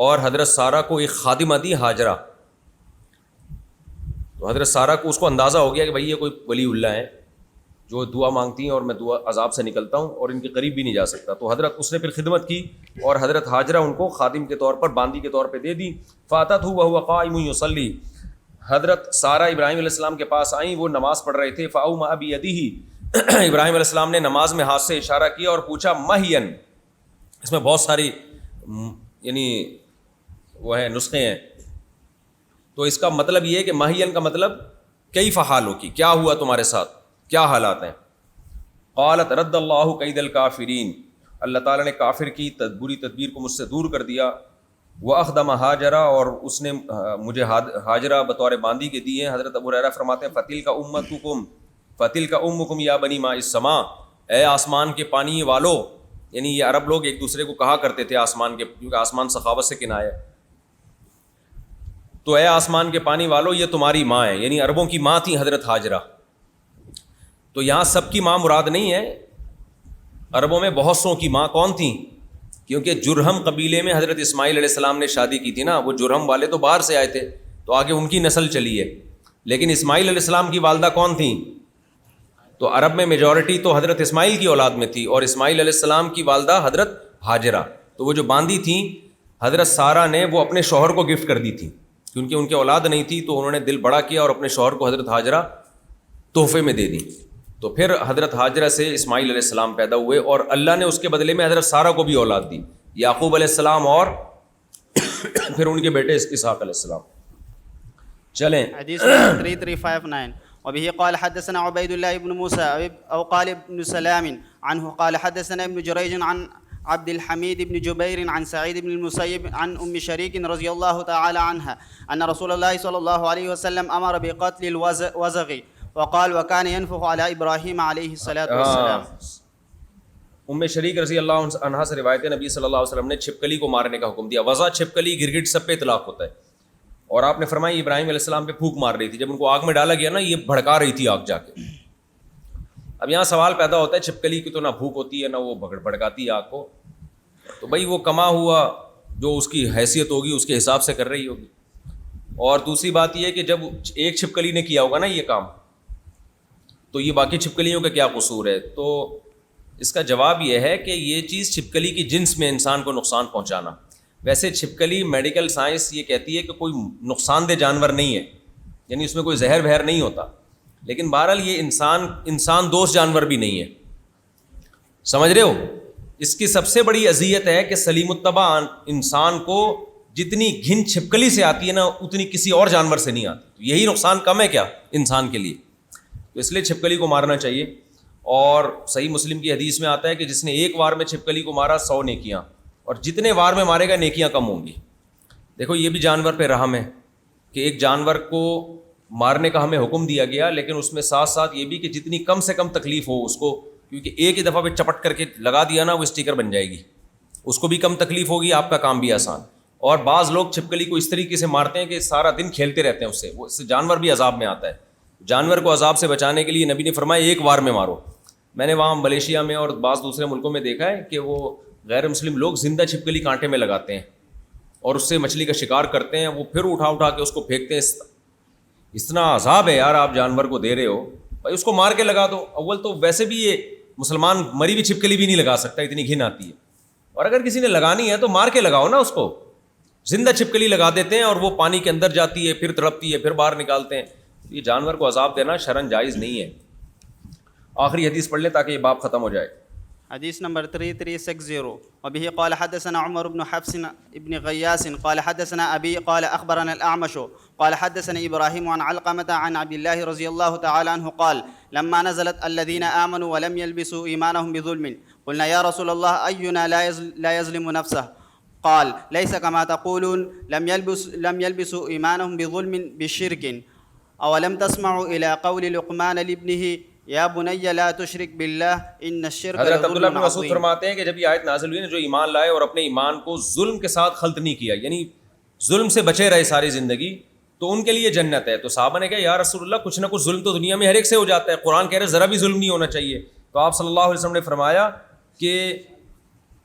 Speaker 1: اور حضرت سارہ کو ایک خادمہ دی ہاجرہ. تو حضرت سارہ کو اس کو اندازہ ہو گیا کہ بھائی یہ کوئی ولی اللہ ہے جو دعا مانگتی ہیں اور میں دعا عذاب سے نکلتا ہوں اور ان کے قریب بھی نہیں جا سکتا. تو حضرت اس نے پھر خدمت کی اور حضرت ہاجرہ ان کو خادم کے طور پر، باندی کے طور پہ دے دی. فاتتہ وهو قائم یصلی، حضرت سارہ ابراہیم علیہ السلام کے پاس آئیں، وہ نماز پڑھ رہے تھے. فاومأ بیدہ، ابراہیم علیہ السلام نے نماز میں ہاتھ سے اشارہ کیا اور پوچھا مہین. اس میں بہت ساری یعنی وہ ہیں نسخے ہیں، تو اس کا مطلب یہ ہے کہ مہین کا مطلب کیف حالک، کیا ہوا تمہارے ساتھ، کیا حالات ہیں. قالت رد اللہ کید الکافرین، اللہ تعالیٰ نے کافر کی بری تدبیر کو مجھ سے دور کر دیا. واخدم ہاجرہ، اور اس نے مجھے ہاجرہ بطور باندی کے دی ہیں. حضرت ابو ہریرہ فرماتے ہیں فتلک امکم یا بنی ماء السماء، اے آسمان کے پانی والو، یعنی یہ عرب لوگ ایک دوسرے کو کہا کرتے تھے آسمان کے، کیونکہ آسمان سخاوت سے کنایا ہے. تو اے آسمان کے پانی والو یہ تمہاری ماں ہے، یعنی عربوں کی ماں تھی حضرت ہاجرہ. تو یہاں سب کی ماں مراد نہیں ہے، عربوں میں بہت سو کی ماں کون تھیں، کیونکہ جرہم قبیلے میں حضرت اسماعیل علیہ السلام نے شادی کی تھی نا، وہ جرہم والے تو باہر سے آئے تھے تو آگے ان کی نسل چلی ہے. لیکن اسماعیل علیہ السلام کی والدہ کون تھیں؟ تو عرب میں میجورٹی تو حضرت اسماعیل کی اولاد میں تھی، اور اسماعیل علیہ السلام کی والدہ حضرت ہاجرہ. تو وہ جو باندی تھیں حضرت سارہ نے وہ اپنے شوہر کو گفٹ کر دی تھی، کیونکہ ان کی اولاد نہیں تھی، تو انہوں نے دل بڑا کیا اور اپنے شوہر کو حضرت ہاجرہ تحفے میں دے دی. تو پھر حضرت ہاجرہ سے اسماعیل علیہ السلام پیدا ہوئے اور اللہ نے اس کے بدلے میں حضرت سارہ کو بھی اولاد دی، یعقوب علیہ السلام اور پھر ان کے بیٹے اسحاق علیہ السلام. چلیں
Speaker 2: حدیث نمبر 3359 وبه قال حدثنا عبيد الله بن موسى أو قال ابن سلام عنه قال حدثنا ابن جريج عن عبد الحميد بن جبير عن سعيد بن المسيب عن أم شريك رضي الله تعالى عنها أن رسول الله صلى الله عليه وسلم أمر بقتل الوزغ وقال وكان ينفخ على إبراهيم عليه الصلاة والسلام.
Speaker 1: ام شریک رضی اللہ عنہا سے روایت ہے نبی صلی اللہ علیہ وسلم نے چھپکلی کو مارنے کا حکم دیا. وزا، چھپکلی، گرگٹ سب پہ اطلاق ہوتا ہے. اور آپ نے فرمایا ابراہیم علیہ السلام پہ پھونک مار رہی تھی، جب ان کو آگ میں ڈالا گیا نا یہ بھڑکا رہی تھی آگ جا کے. اب یہاں سوال پیدا ہوتا ہے چھپکلی کی تو نہ بھوک ہوتی ہے نہ وہ بھڑکاتی ہے آگ کو، تو بھائی وہ کما ہوا جو اس کی حیثیت ہوگی اس کے حساب سے کر رہی ہوگی. اور دوسری بات یہ ہے کہ جب ایک چھپکلی نے کیا ہوگا نا یہ کام تو یہ باقی چھپکلیوں کا کیا قصور ہے؟ تو اس کا جواب یہ ہے کہ یہ چیز چھپکلی کی جنس میں انسان کو نقصان پہنچانا. ویسے چھپکلی میڈیکل سائنس یہ کہتی ہے کہ کوئی نقصان دہ جانور نہیں ہے، یعنی اس میں کوئی زہر بہر نہیں ہوتا، لیکن بہرحال یہ انسان دوست جانور بھی نہیں ہے. سمجھ رہے ہو؟ اس کی سب سے بڑی اذیت ہے کہ سلیم الطبع انسان کو جتنی گھن چھپکلی سے آتی ہے نا اتنی کسی اور جانور سے نہیں آتی. یہی نقصان کم ہے کیا انسان کے لیے؟ تو اس لیے چھپکلی کو مارنا چاہیے. اور صحیح مسلم کی حدیث میں آتا ہے کہ جس نے ایک وار میں چھپکلی کو مارا 100 نیکیاں، اور جتنے وار میں مارے گا نیکیاں کم ہوں گی. دیکھو یہ بھی جانور پہ رحم ہے کہ ایک جانور کو مارنے کا ہمیں حکم دیا گیا، لیکن اس میں ساتھ ساتھ یہ بھی کہ جتنی کم سے کم تکلیف ہو اس کو، کیونکہ ایک ہی دفعہ پہ چپٹ کر کے لگا دیا نا وہ اسٹیکر بن جائے گی، اس کو بھی کم تکلیف ہوگی، آپ کا کام بھی آسان. اور بعض لوگ چھپکلی کو اس طریقے سے مارتے ہیں کہ سارا دن کھیلتے رہتے ہیں اس سے جانور بھی عذاب میں آتا ہے. جانور کو عذاب سے بچانے کے لیے نبی نے فرمایا ایک وار میں مارو. میں نے وہاں ملیشیا میں اور بعض دوسرے ملکوں میں دیکھا ہے کہ وہ غیر مسلم لوگ زندہ چھپکلی کانٹے میں لگاتے ہیں اور اس سے مچھلی کا شکار کرتے ہیں، وہ پھر اٹھا کے اس کو پھینکتے ہیں. اتنا عذاب ہے یار آپ جانور کو دے رہے ہو، بھائی اس کو مار کے لگا دو. اول تو ویسے بھی یہ مسلمان مری ہوئی چھپکلی بھی نہیں لگا سکتا، اتنی گھن آتی ہے. اور اگر کسی نے لگانی ہے تو مار کے لگاؤ نا اس کو. زندہ چھپکلی لگا دیتے ہیں اور وہ پانی کے اندر جاتی ہے، پھر تڑپتی ہے، پھر باہر نکالتے ہیں. یہ جانور کو عذاب دینا شرعاً جائز نہیں ہے. آخری حدیث پڑھ لیں تاکہ یہ باب ختم ہو جائے.
Speaker 2: حديث نمبر 3360 وبه قال حدثنا عمر بن حفص بن غياس قال حدثنا أبي قال أخبرنا الأعمش قال حدثنا إبراهيم عن علقمة عن عبد الله رضي الله تعالى عنه قال لما نزلت الذين آمنوا ولم يلبسوا إيمانهم بظلم قلنا يا رسول الله أينا لا يظلم نفسه قال ليس كما تقولون لم يلبسوا إيمانهم بظلم بشرك أولم تسمعوا إلى قول لقمان لابنه یا بنی لا تشرک باللہ ان الشرک
Speaker 1: حضرت عبداللہ
Speaker 2: لظلم
Speaker 1: بن مسعود
Speaker 2: عظیم.
Speaker 1: فرماتے ہیں کہ جب یہ آیت نازل ہوئی نا، جو ایمان لائے اور اپنے ایمان کو ظلم کے ساتھ خلط نہیں کیا، یعنی ظلم سے بچے رہے ساری زندگی، تو ان کے لیے جنت ہے. تو صحابہ نے کہا یا رسول اللہ کچھ نہ کچھ ظلم تو دنیا میں ہر ایک سے ہو جاتا ہے، قرآن کہہ رہے ذرا بھی ظلم نہیں ہونا چاہیے. تو آپ صلی اللہ علیہ وسلم نے فرمایا کہ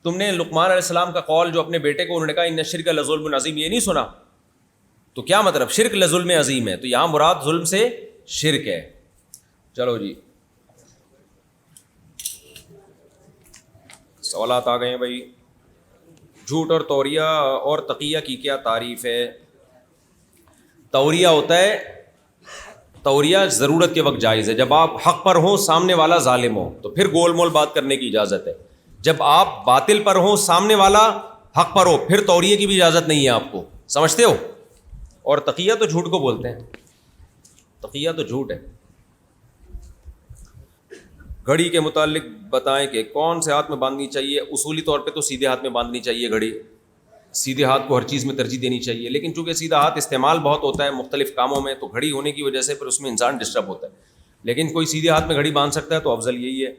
Speaker 1: تم نے لقمان علیہ السلام کا قول جو اپنے بیٹے کو انہوں نے کہا ان الشرک لظلم عظیم، یہ نہیں سنا؟ تو کیا مطلب؟ شرک لظلم عظیم ہے، تو یہاں مراد ظلم سے شرک ہے. چلو جی سوالات آ گئے ہیں بھائی. جھوٹ اور توریہ اور تقیہ کی کیا تعریف ہے؟ توریہ ہوتا ہے، توریہ ضرورت کے وقت جائز ہے، جب آپ حق پر ہوں سامنے والا ظالم ہو تو پھر گول مول بات کرنے کی اجازت ہے. جب آپ باطل پر ہوں سامنے والا حق پر ہو پھر توریہ کی بھی اجازت نہیں ہے آپ کو. سمجھتے ہو؟ اور تقیہ تو جھوٹ کو بولتے ہیں، تقیہ تو جھوٹ ہے. گھڑی کے متعلق بتائیں کہ کون سے ہاتھ میں باندھنی چاہیے؟ اصولی طور پہ تو سیدھے ہاتھ میں باندھنی چاہیے گھڑی، سیدھے ہاتھ کو ہر چیز میں ترجیح دینی چاہیے. لیکن چونکہ سیدھا ہاتھ استعمال بہت ہوتا ہے مختلف کاموں میں، تو گھڑی ہونے کی وجہ سے پھر اس میں انسان ڈسٹرب ہوتا ہے. لیکن کوئی سیدھے ہاتھ میں گھڑی باندھ سکتا ہے تو افضل یہی ہے.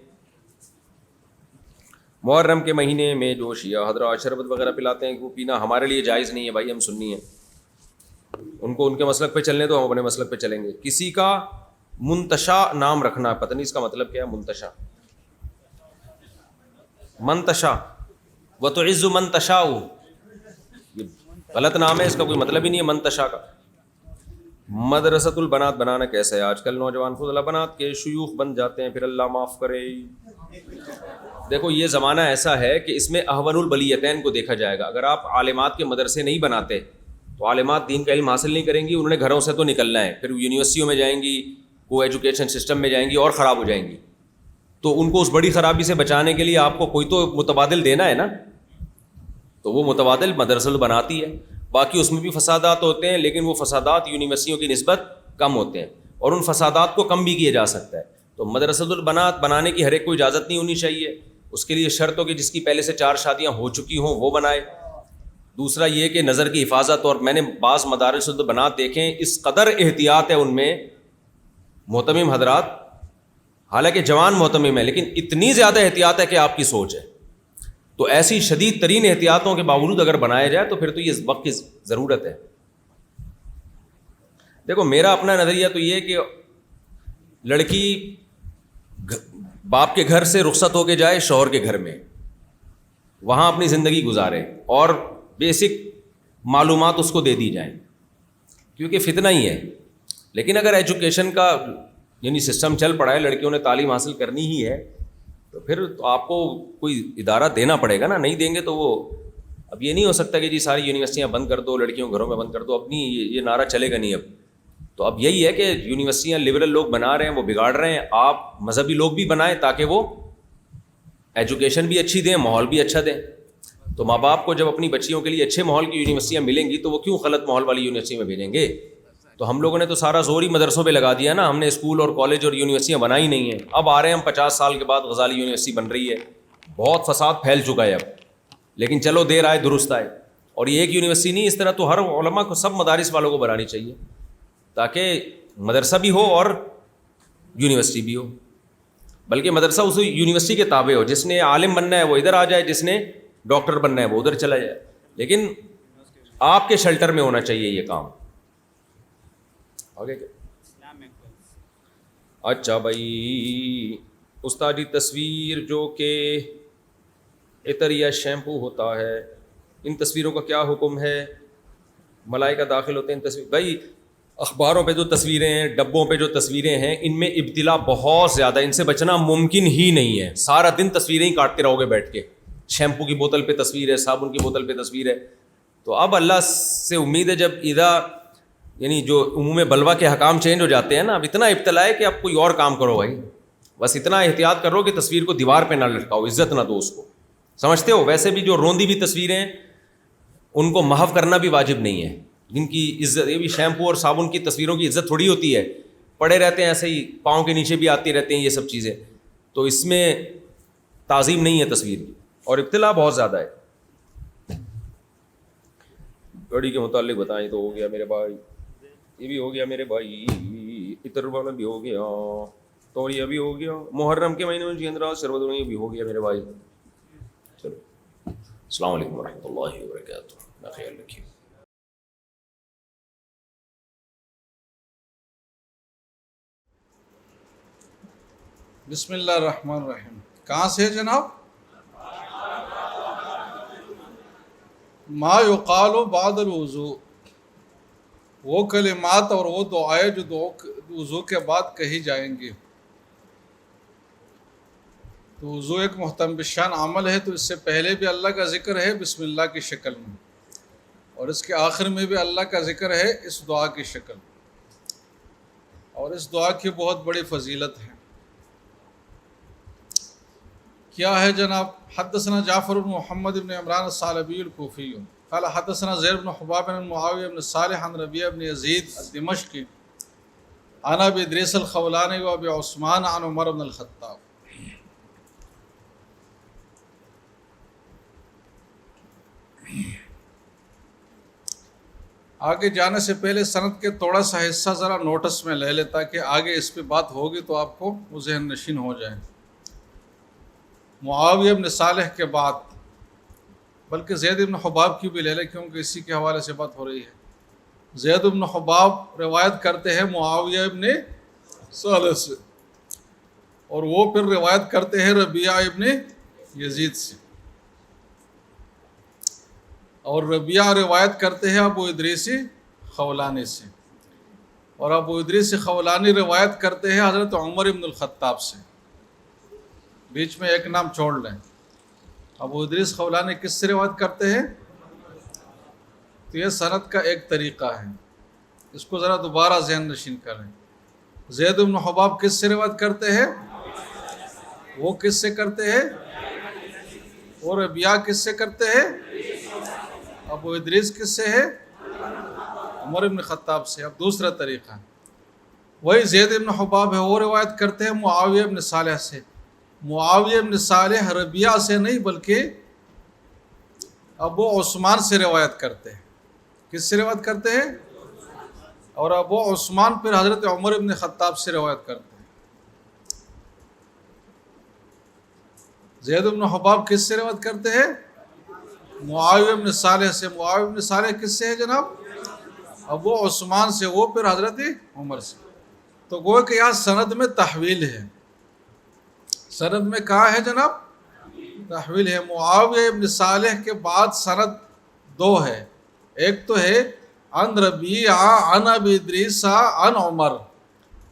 Speaker 1: محرم کے مہینے میں جو شیعہ حضرات شربت وغیرہ پلاتے ہیں وہ پینا ہمارے لیے جائز نہیں ہے بھائی، ہم سنی ہیں. ان کو ان کے مسلک پہ چلنے تو ہم اپنے مسلک پہ چلیں گے. کسی کا منتشا نام رکھنا، پتہ نہیں اس کا مطلب کیا ہے. منتشا، منتشا وتعز من تشاء، یہ غلط نام ہے، اس کا کوئی مطلب ہی نہیں ہے منتشا کا. مدرسۃ البنات بنانا کیسا ہے؟ آج کل نوجوان خود بنات کے شیوخ بن جاتے ہیں، پھر اللہ معاف کرے. دیکھو یہ زمانہ ایسا ہے کہ اس میں احون البلیتین کو دیکھا جائے گا. اگر آپ عالمات کے مدرسے نہیں بناتے تو عالمات دین کا علم حاصل نہیں کریں گی. انہوں نے گھروں سے تو نکلنا ہے، پھر یونیورسٹیوں میں جائیں گی، کو ایجوکیشن سسٹم میں جائیں گی اور خراب ہو جائیں گی. تو ان کو اس بڑی خرابی سے بچانے کے لیے آپ کو کوئی تو متبادل دینا ہے نا, تو وہ متبادل مدرسہ بناتی ہے. باقی اس میں بھی فسادات ہوتے ہیں, لیکن وہ فسادات یونیورسٹیوں کی نسبت کم ہوتے ہیں, اور ان فسادات کو کم بھی کیا جا سکتا ہے. تو مدرسۃ البنات بنانے کی ہر ایک کو اجازت نہیں ہونی چاہیے. اس کے لیے شرط ہو کہ جس کی پہلے سے 4 شادیاں ہو چکی ہوں وہ بنائے. دوسرا یہ کہ نظر کی حفاظت, اور میں نے بعض مدارس البنات دیکھیں اس قدر احتیاط ہے ان میں محتمم حضرات, حالانکہ جوان محتمم ہے لیکن اتنی زیادہ احتیاط ہے کہ آپ کی سوچ ہے. تو ایسی شدید ترین احتیاطوں کے باوجود اگر بنایا جائے تو پھر تو یہ وقت کی ضرورت ہے. دیکھو میرا اپنا نظریہ تو یہ کہ لڑکی باپ کے گھر سے رخصت ہو کے جائے شوہر کے گھر میں, وہاں اپنی زندگی گزارے اور بیسک معلومات اس کو دے دی جائیں, کیونکہ فتنہ ہی ہے. لیکن اگر ایجوکیشن کا یعنی سسٹم چل پڑا ہے, لڑکیوں نے تعلیم حاصل کرنی ہی ہے, تو پھر تو آپ کو کوئی ادارہ دینا پڑے گا نا. نہیں دیں گے تو وہ اب یہ نہیں ہو سکتا کہ جی ساری یونیورسٹیاں بند کر دو, لڑکیوں گھروں میں بند کر دو. اپنی یہ نعرہ چلے گا نہیں اب. تو اب یہی ہے کہ یونیورسٹیاں لبرل لوگ بنا رہے ہیں, وہ بگاڑ رہے ہیں. آپ مذہبی لوگ بھی بنائیں تاکہ وہ ایجوکیشن بھی اچھی دیں, ماحول بھی اچھا دیں. تو ماں باپ کو جب اپنی بچیوں کے لیے اچھے ماحول کی یونیورسٹیاں ملیں گی تو وہ کیوں غلط ماحول والی یونیورسٹی میں بھیجیں گے؟ تو ہم لوگوں نے تو سارا زور ہی مدرسوں پہ لگا دیا نا, ہم نے اسکول اور کالج اور یونیورسٹیاں بنائی نہیں ہیں. اب آ رہے ہیں ہم 50 سال کے بعد غزالی یونیورسٹی بن رہی ہے, بہت فساد پھیل چکا ہے اب. لیکن چلو دیر آئے درست آئے. اور یہ ایک یونیورسٹی نہیں, اس طرح تو ہر علماء کو سب مدارس والوں کو بنانی چاہیے تاکہ مدرسہ بھی ہو اور یونیورسٹی بھی ہو. بلکہ مدرسہ اس یونیورسٹی کے تابع ہو, جس نے عالم بننا ہے وہ ادھر آ جائے, جس نے ڈاکٹر بننا ہے وہ ادھر چلا جائے. لیکن آپ کے شیلٹر میں ہونا چاہیے یہ کام. آگے اچھا بھائی, استاد جی تصویر جو کہ عطر یا شیمپو ہوتا ہے, ان تصویروں کا کیا حکم ہے؟ ملائکہ داخل ہوتے ہیں ان تصویر. بھائی اخباروں پہ جو تصویریں ہیں, ڈبوں پہ جو تصویریں ہیں, ان میں ابتلا بہت زیادہ, ان سے بچنا ممکن ہی نہیں ہے. سارا دن تصویریں ہی کاٹتے رہو گے بیٹھ کے. شیمپو کی بوتل پہ تصویر ہے, صابن کی بوتل پہ تصویر ہے. تو اب اللہ سے امید ہے جب اذا یعنی جو عموم بلوا کے حکام چینج ہو جاتے ہیں نا, اب اتنا ابتلا ہے کہ اب کوئی اور کام کرو بھائی. بس اتنا احتیاط کرو کہ تصویر کو دیوار پہ نہ لٹکاؤ, عزت نہ دو اس کو. سمجھتے ہو ویسے بھی جو روندی بھی تصویریں ہیں ان کو محو کرنا بھی واجب نہیں ہے. جن کی عزت, یہ بھی شیمپو اور صابن کی تصویروں کی عزت تھوڑی ہوتی ہے, پڑے رہتے ہیں ایسے ہی, پاؤں کے نیچے بھی آتی رہتے ہیں یہ سب چیزیں. تو اس میں تعظیم نہیں ہے تصویر کی, اور ابتلا بہت زیادہ ہے. گھڑی کے متعلق بتائیں تو ہو گیا میرے بھائی, یہ بھی ہو گیا میرے بھائی, عطر والا بھی ہو گیا, توڑیا بھی ہو گیا, محرم کے مہینے میں جیندرا سرود بھی ہو گیا میرے بھائی. چلو السلام علیکم ورحمۃ اللہ وبرکاتہ, خیال رکھیے.
Speaker 3: بسم اللہ الرحمن الرحیم. کہاں سے جناب؟ ما یقال بعد الوضوء, وہ کلمات اور وہ دعائیں جو وضو کے بعد کہی جائیں گی. تو وضو ایک محترم شان عمل ہے, تو اس سے پہلے بھی اللہ کا ذکر ہے بسم اللہ کی شکل میں, اور اس کے آخر میں بھی اللہ کا ذکر ہے اس دعا کی شکل. اور اس دعا کی بہت بڑی فضیلت ہے. کیا ہے جناب؟ حدثنا جعفر بن محمد بن عمران الثعلبی الکوفی قال حدثنا زید بن حباب بن معاویہ بن صالح عن ربیعہ بن یزید الدمشقی عن ابی ادریس الخولانی و ابی عثمان عن عمر بن الخطاب. آگے جانے سے پہلے سند کے تھوڑا سا حصہ ذرا نوٹس میں لے لے, تاکہ آگے اس پہ بات ہوگی تو آپ کو وہ ذہن نشین ہو جائے. معاویہ بن صالح کے بعد, بلکہ زید بن حباب کی بھی لے لیں کیونکہ اسی کے حوالے سے بات ہو رہی ہے. زید بن حباب روایت کرتے ہیں معاویہ بن صالح سے, اور وہ پھر روایت کرتے ہیں ربیعہ ابن یزید سے, اور ربیعہ روایت کرتے ہیں ابو ادریس خولانی سے, اور ابو ادریس خولانی روایت کرتے ہیں حضرت عمر بن الخطاب سے. بیچ میں ایک نام چھوڑ لیں, ابو ادریس خولانی کس سے روایت کرتے ہیں؟ تو یہ سند کا ایک طریقہ ہے, اس کو ذرا دوبارہ ذہن نشین کریں. زید بن حباب کس سے روایت کرتے ہیں؟ وہ کس سے کرتے ہیں؟ اور ربیعہ کس سے کرتے ہیں؟ ابو ادریس کس سے ہے؟ عمر بن خطاب سے۔ اب دوسرا طریقہ، وہی زید بن حباب ہے، وہ روایت کرتے ہیں معاویہ بن صالح سے۔ معاویہ بن صالح ربیعہ سے نہیں بلکہ ابو عثمان سے روایت کرتے ہیں۔ کس سے روایت کرتے ہیں؟ اور ابو عثمان پھر حضرت عمر بن خطاب سے روایت کرتے ہیں۔ زید بن حباب کس سے روایت کرتے ہیں؟ معاویہ بن صالح سے۔ معاویہ بن صالح کس سے ہے جناب؟ ابو عثمان سے، وہ پھر حضرت عمر سے۔ تو گویا کہ یہاں سند میں تحویل ہے۔ سند میں کہاں ہے جناب؟ تحویل ہے۔ معاویہ بن صالح کے بعد سند دو ہے، ایک تو ہے عن ربیعہ عن ابی ادریس عن عمر،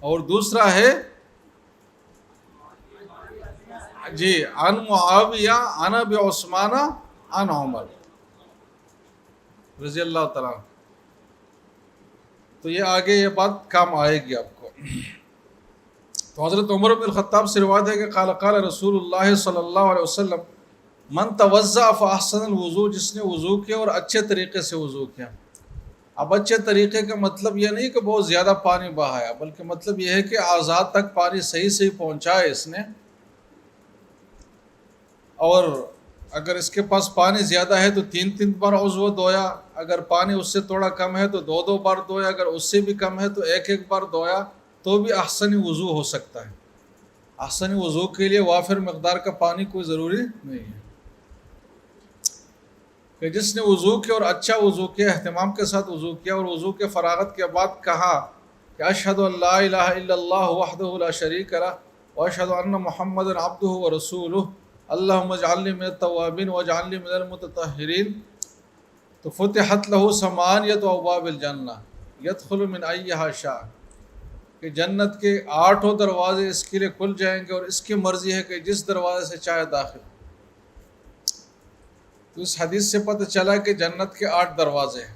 Speaker 3: اور دوسرا ہے جی عن معاویہ عن ابی عثمان عن عمر رضی اللہ تعالیٰ عنہ۔ تو یہ آگے یہ بات کام آئے گی آپ کو۔ تو حضرت عمر بن الخطاب سے روایت ہے کہ قال قال رسول اللہ صلی اللہ علیہ وسلم من توضأ فاحسن الوضوء، جس نے وضو کیا اور اچھے طریقے سے وضو کیا۔ اب اچھے طریقے کا مطلب یہ نہیں کہ بہت زیادہ پانی بہایا، بلکہ مطلب یہ ہے کہ اعضاء تک پانی صحیح پہنچائے اس نے، اور اگر اس کے پاس پانی زیادہ ہے تو 3 بار عضو دھویا، اگر پانی اس سے تھوڑا کم ہے تو 2 بار دھویا، اگر اس سے بھی کم ہے تو 1 بار دھویا، تو بھی احسن وضو ہو سکتا ہے۔ احسن وضو کے لیے وافر مقدار کا پانی کوئی ضروری نہیں ہے۔ کہ جس نے وضو کیا اور اچھا وضو کیا، اہتمام کے ساتھ وضو کیا، اور وضو کے فراغت کے بعد کہا کہ اشہد ان لا الہ الا اللہ وحدہ لا شریک لہ واشہد ان محمدا عبدہ ورسولہ اللہم اجعلنی من التوابین واجعلنی من المتطہرین، تو فتحت لہ ثمانیۃ ابواب الجنہ یدخل من ایہا شاء، کہ جنت کے 8 دروازے اس کے لیے کھل جائیں گے اور اس کی مرضی ہے کہ جس دروازے سے چاہے داخل۔ تو اس حدیث سے پتہ چلا کہ جنت کے 8 دروازے ہیں۔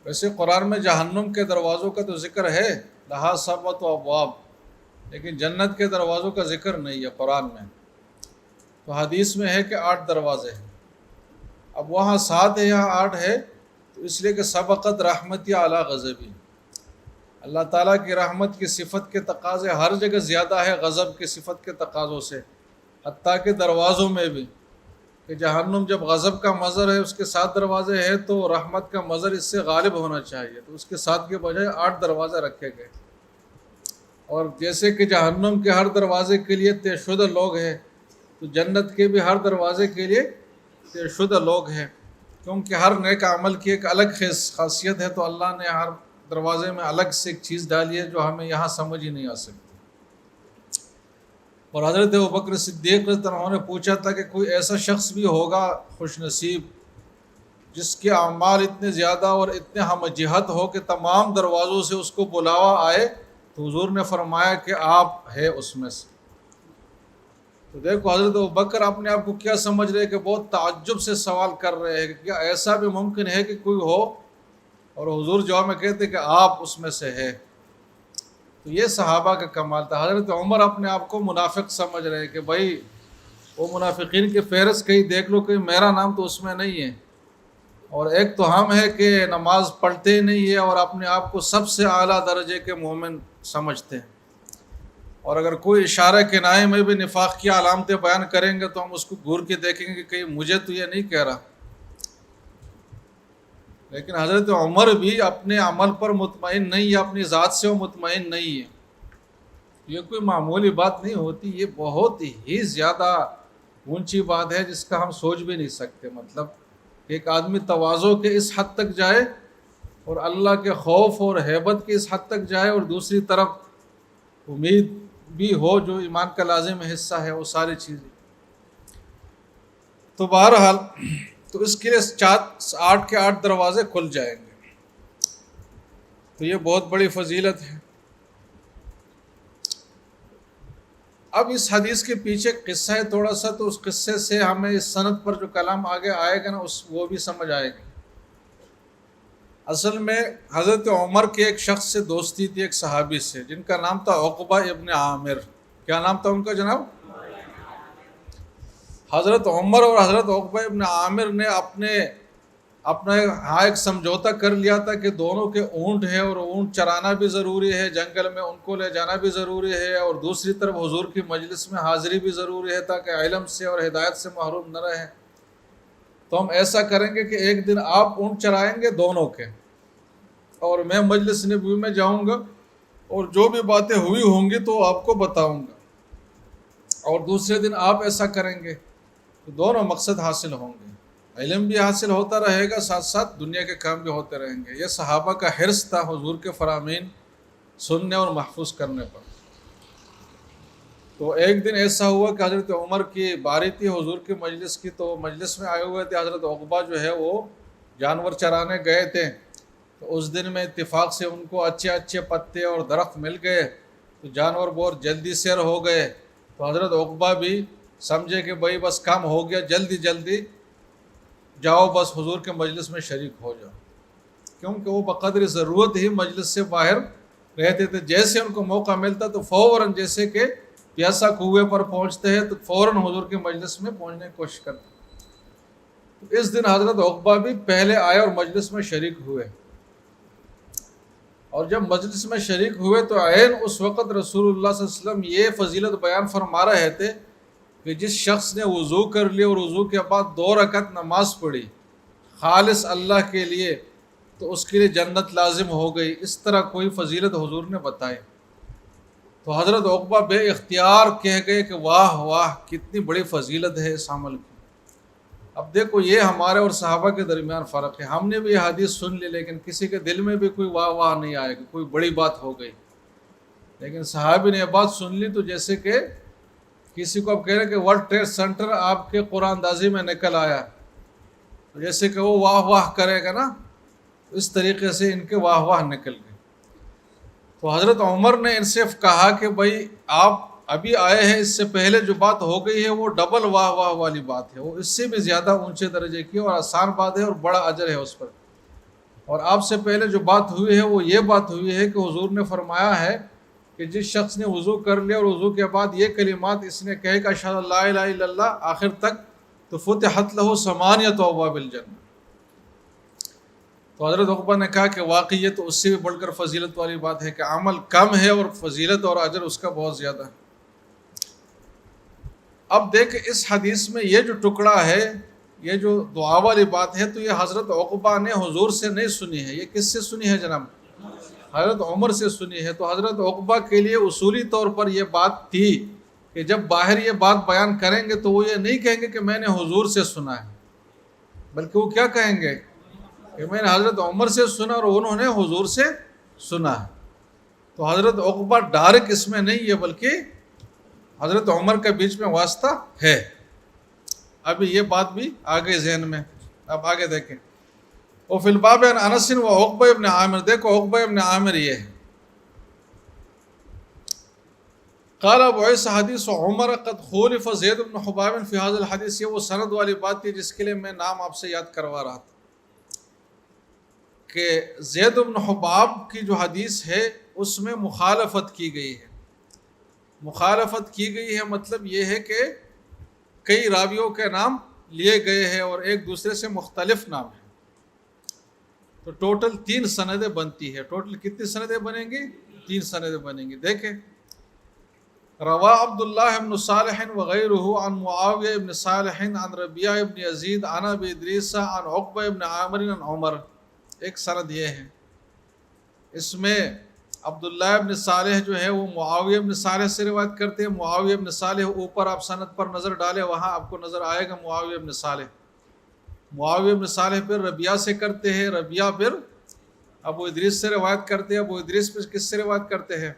Speaker 3: ویسے قرآن میں جہنم کے دروازوں کا تو ذکر ہے، لہا سبعۃ ابواب، لیکن جنت کے دروازوں کا ذکر نہیں ہے قرآن میں۔ تو حدیث میں ہے کہ 8 دروازے ہیں۔ اب وہاں 7 ہے، یہاں 8 ہے، تو اس لیے کہ سبقت رحمتی اعلیٰ غضبی، اللہ تعالیٰ کی رحمت کی صفت کے تقاضے ہر جگہ زیادہ ہے غضب کی صفت کے تقاضوں سے، حتیٰ کہ دروازوں میں بھی، کہ جہنم جب غضب کا مظہر ہے اس کے 7 دروازے ہیں تو رحمت کا مظہر اس سے غالب ہونا چاہیے، تو اس کے 7 کے بجائے 8 دروازے رکھے گئے۔ اور جیسے کہ جہنم کے ہر دروازے کے لیے طے شدہ لوگ ہیں، تو جنت کے بھی ہر دروازے کے لیے طے شدہ لوگ ہیں، کیونکہ ہر نیک عمل کی ایک الگ خاصیت ہے، تو اللہ نے ہر دروازے میں الگ سے ایک چیز ڈالی ہے جو ہمیں یہاں سمجھ ہی نہیں آ سکتی۔ اور حضرت ابوبکر صدیق رضی اللہ عنہ نے پوچھا تھا کہ کوئی ایسا شخص بھی ہوگا خوش نصیب جس کے اعمال اتنے زیادہ اور اتنے ہم جہت ہو کہ تمام دروازوں سے اس کو بلاوا آئے، تو حضور نے فرمایا کہ آپ ہے اس میں سے۔ تو دیکھو حضرت ابوبکر اپنے آپ کو کیا سمجھ رہے کہ بہت تعجب سے سوال کر رہے ہیں کہ کیا ایسا بھی ممکن ہے کہ کوئی ہو، اور حضور جواب میں کہتے کہ آپ اس میں سے ہے۔ تو یہ صحابہ کا کمال تھا۔ حضرت عمر اپنے آپ کو منافق سمجھ رہے کہ بھائی وہ منافقین کی فہرست کہیں دیکھ لو کہ میرا نام تو اس میں نہیں ہے، اور ایک تو ہم ہے کہ نماز پڑھتے ہی نہیں ہے اور اپنے آپ کو سب سے اعلیٰ درجے کے مومن سمجھتے ہیں، اور اگر کوئی اشارہ کنائے میں بھی نفاق کی علامتیں بیان کریں گے تو ہم اس کو گور کے دیکھیں گے کہ کہیں مجھے تو یہ نہیں کہہ رہا۔ لیکن حضرت عمر بھی اپنے عمل پر مطمئن نہیں ہے، اپنی ذات سے وہ مطمئن نہیں ہے۔ یہ کوئی معمولی بات نہیں ہوتی، یہ بہت ہی زیادہ اونچی بات ہے جس کا ہم سوچ بھی نہیں سکتے۔ مطلب کہ ایک آدمی تواضع کے اس حد تک جائے اور اللہ کے خوف اور ہیبت کے اس حد تک جائے، اور دوسری طرف امید بھی ہو جو ایمان کا لازم حصہ ہے، وہ ساری چیزیں۔ تو بہرحال تو اس کے لیے 8 کے 8 دروازے کھل جائیں گے، تو یہ بہت بڑی فضیلت ہے۔ اب اس حدیث کے پیچھے قصہ ہے تھوڑا سا، تو اس قصے سے ہمیں اس سند پر جو کلام آگے آئے گا نا وہ بھی سمجھ آئے گا۔ اصل میں حضرت عمر کے ایک شخص سے دوستی تھی، ایک صحابی سے، جن کا نام تھا عقبہ ابن عامر۔ کیا نام تھا ان کا جناب؟ حضرت عمر اور حضرت عقبہ ابن عامر نے اپنا ایک سمجھوتا کر لیا تھا کہ دونوں کے اونٹ ہیں اور اونٹ چرانا بھی ضروری ہے، جنگل میں ان کو لے جانا بھی ضروری ہے، اور دوسری طرف حضور کی مجلس میں حاضری بھی ضروری ہے تاکہ علم سے اور ہدایت سے محروم نہ رہیں۔ تو ہم ایسا کریں گے کہ ایک دن آپ اونٹ چرائیں گے دونوں کے، اور میں مجلس نبوی میں جاؤں گا اور جو بھی باتیں ہوئی ہوں گی تو آپ کو بتاؤں گا، اور دوسرے دن آپ ایسا کریں گے، تو دونوں مقصد حاصل ہوں گے، علم بھی حاصل ہوتا رہے گا، ساتھ ساتھ دنیا کے کام بھی ہوتے رہیں گے۔ یہ صحابہ کا حرص تھا حضور کے فرامین سننے اور محفوظ کرنے پر۔ تو ایک دن ایسا ہوا کہ حضرت عمر کی باری تھی حضور کی مجلس کی، تو مجلس میں آئے ہوئے تھے حضرت عقبہ جو ہے وہ جانور چرانے گئے تھے، تو اس دن میں اتفاق سے ان کو اچھے اچھے پتے اور درخت مل گئے، تو جانور بہت جلدی سیر ہو گئے۔ تو حضرت عقبہ بھی سمجھے کہ بھائی بس کام ہو گیا، جلدی جلدی جاؤ، بس حضور کے مجلس میں شریک ہو جاؤ، کیونکہ وہ بقدر ضرورت ہی مجلس سے باہر رہتے تھے۔ جیسے ان کو موقع ملتا تو فوراً، جیسے کہ پیاسا کنویں پر پہنچتے ہیں تو فوراً حضور کے مجلس میں پہنچنے کی کوشش کرتے۔ تو اس دن حضرت عقبہ بھی پہلے آئے اور مجلس میں شریک ہوئے، اور جب مجلس میں شریک ہوئے تو عین اس وقت رسول اللہ صلی اللہ علیہ وسلم یہ فضیلت بیان فرما رہے تھے کہ جس شخص نے وضو کر لیا اور وضو کے بعد 2 رکعت نماز پڑھی خالص اللہ کے لیے تو اس کے لیے جنت لازم ہو گئی۔ اس طرح کوئی فضیلت حضور نے بتائی۔ تو حضرت عقبہ بے اختیار کہہ گئے کہ واہ واہ، کتنی بڑی فضیلت ہے اس عمل کی۔ اب دیکھو یہ ہمارے اور صحابہ کے درمیان فرق ہے، ہم نے بھی یہ حدیث سن لی لیکن کسی کے دل میں بھی کوئی واہ واہ نہیں آئے گا، کوئی بڑی بات ہو گئی، لیکن صحابی نے یہ بات سن لی تو جیسے کہ کسی کو اب کہہ رہے کہ ورلڈ ٹریڈ سینٹر آپ کے قرآن اندازی میں نکل آیا، تو جیسے کہ وہ واہ واہ کرے گا نا، اس طریقے سے ان کے واہ واہ نکل گئے۔ تو حضرت عمر نے ان سے کہا کہ بھائی آپ ابھی آئے ہیں، اس سے پہلے جو بات ہو گئی ہے وہ ڈبل واہ واہ والی بات ہے، وہ اس سے بھی زیادہ اونچے درجے کی اور آسان بات ہے اور بڑا اجر ہے اس پر۔ اور آپ سے پہلے جو بات ہوئی ہے وہ یہ بات ہوئی ہے کہ حضور نے فرمایا ہے کہ جس شخص نے وضو کر لیا اور وضو کے بعد یہ کلمات اس نے کہے کہ اشہد ان لا الہ الا اللہ آخر تک، تو فتحت لہ ثمانیۃ ابواب الجنہ۔ تو حضرت عقبہ نے کہا کہ واقعی یہ تو اس سے بھی بڑھ کر فضیلت والی بات ہے کہ عمل کم ہے اور فضیلت اور اجر اس کا بہت زیادہ ہے۔ اب دیکھ اس حدیث میں یہ جو ٹکڑا ہے، یہ جو دعا والی بات ہے، تو یہ حضرت عقبہ نے حضور سے نہیں سنی ہے، یہ کس سے سنی ہے جناب؟ حضرت عمر سے سنی ہے۔ تو حضرت عقبہ کے لیے اصولی طور پر یہ بات تھی کہ جب باہر یہ بات بیان کریں گے تو وہ یہ نہیں کہیں گے کہ میں نے حضور سے سنا ہے، بلکہ وہ کیا کہیں گے کہ میں نے حضرت عمر سے سنا اور انہوں نے حضور سے سنا ہے۔ تو حضرت عقبہ ڈائریکٹ اس میں نہیں ہے، بلکہ حضرت عمر کے بیچ میں واسطہ ہے۔ ابھی یہ بات بھی آگے ذہن میں، اب آگے دیکھیں۔ وفی الباب عن انس و عقبہ ابن عامر، دیکھو عقبہ ابن عامر یہ ہے، قال ابو عیسی حدیث عمر قد خولف زید بن حباب فی هذا الحدیث، یہ وہ سند والی بات تھی جس کے لیے میں نام آپ سے یاد کروا رہا تھا کہ زید بن حباب کی جو حدیث ہے اس میں مخالفت کی گئی ہے۔ مخالفت کی گئی ہے مطلب یہ ہے کہ کئی راویوں کے نام لیے گئے ہیں اور ایک دوسرے سے مختلف نام ہیں، تو ٹوٹل 3 سندیں بنتی ہے۔ ٹوٹل کتنی سندیں بنیں گی؟ 3 سندیں بنیں گی۔ دیکھیں، روا عبداللہ بن صالح وغیرہ عن معاویہ بن صالح عن ربیعہ بن یزید عن ابی ادریس عن عقبہ بن عامر عن عمر، ایک سند یہ ہے۔ اس میں عبداللہ بن صالح جو ہے وہ معاویہ بن صالح سے روایت کرتے ہیں۔ معاویہ بن صالح اوپر آپ سند پر نظر ڈالیں، وہاں آپ کو نظر آئے گا معاویہ بن صالح۔ معاویہ بن صالح پھر ربیعہ سے کرتے ہیں، ربیعہ پھر ابو ادریس سے روایت کرتے ہیں، ابو ادریس پھر کس سے روایت کرتے ہیں؟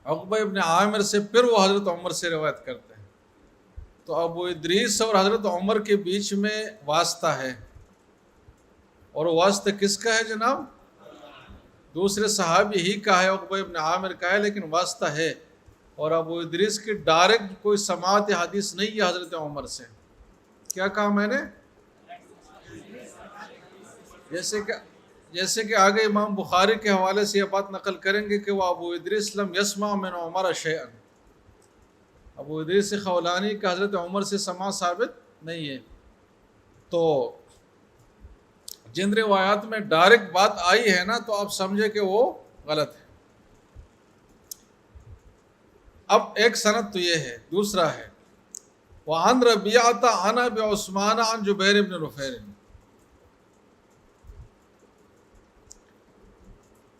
Speaker 3: عقبہ ابن عامر سے، پھر وہ حضرت عمر سے روایت کرتے ہیں۔ تو ابو ادریس اور حضرت عمر کے بیچ میں واسطہ ہے، اور واسطہ کس کا ہے جناب؟ دوسرے صحابی ہی کا ہے، عقبہ ابن عامر کا ہے، لیکن واسطہ ہے۔ اور ابو ادریس کی ڈائریکٹ کوئی سماعت حدیث نہیں ہے حضرت عمر سے۔ کیا کہا میں نے؟ جیسے کہ آگے امام بخاری کے حوالے سے یہ بات نقل کریں گے کہ وہ ابو ادریس لم یسمع من عمر شیئا، ابو ادریس خولانی کا حضرت عمر سے سماع ثابت نہیں ہے. تو جن روایات میں ڈائریکٹ بات آئی ہے نا تو آپ سمجھے کہ وہ غلط ہے. اب ایک سند تو یہ ہے، دوسرا ہے وعن ربیعۃ عن ابی عثمان عن جبیر بن نفیر.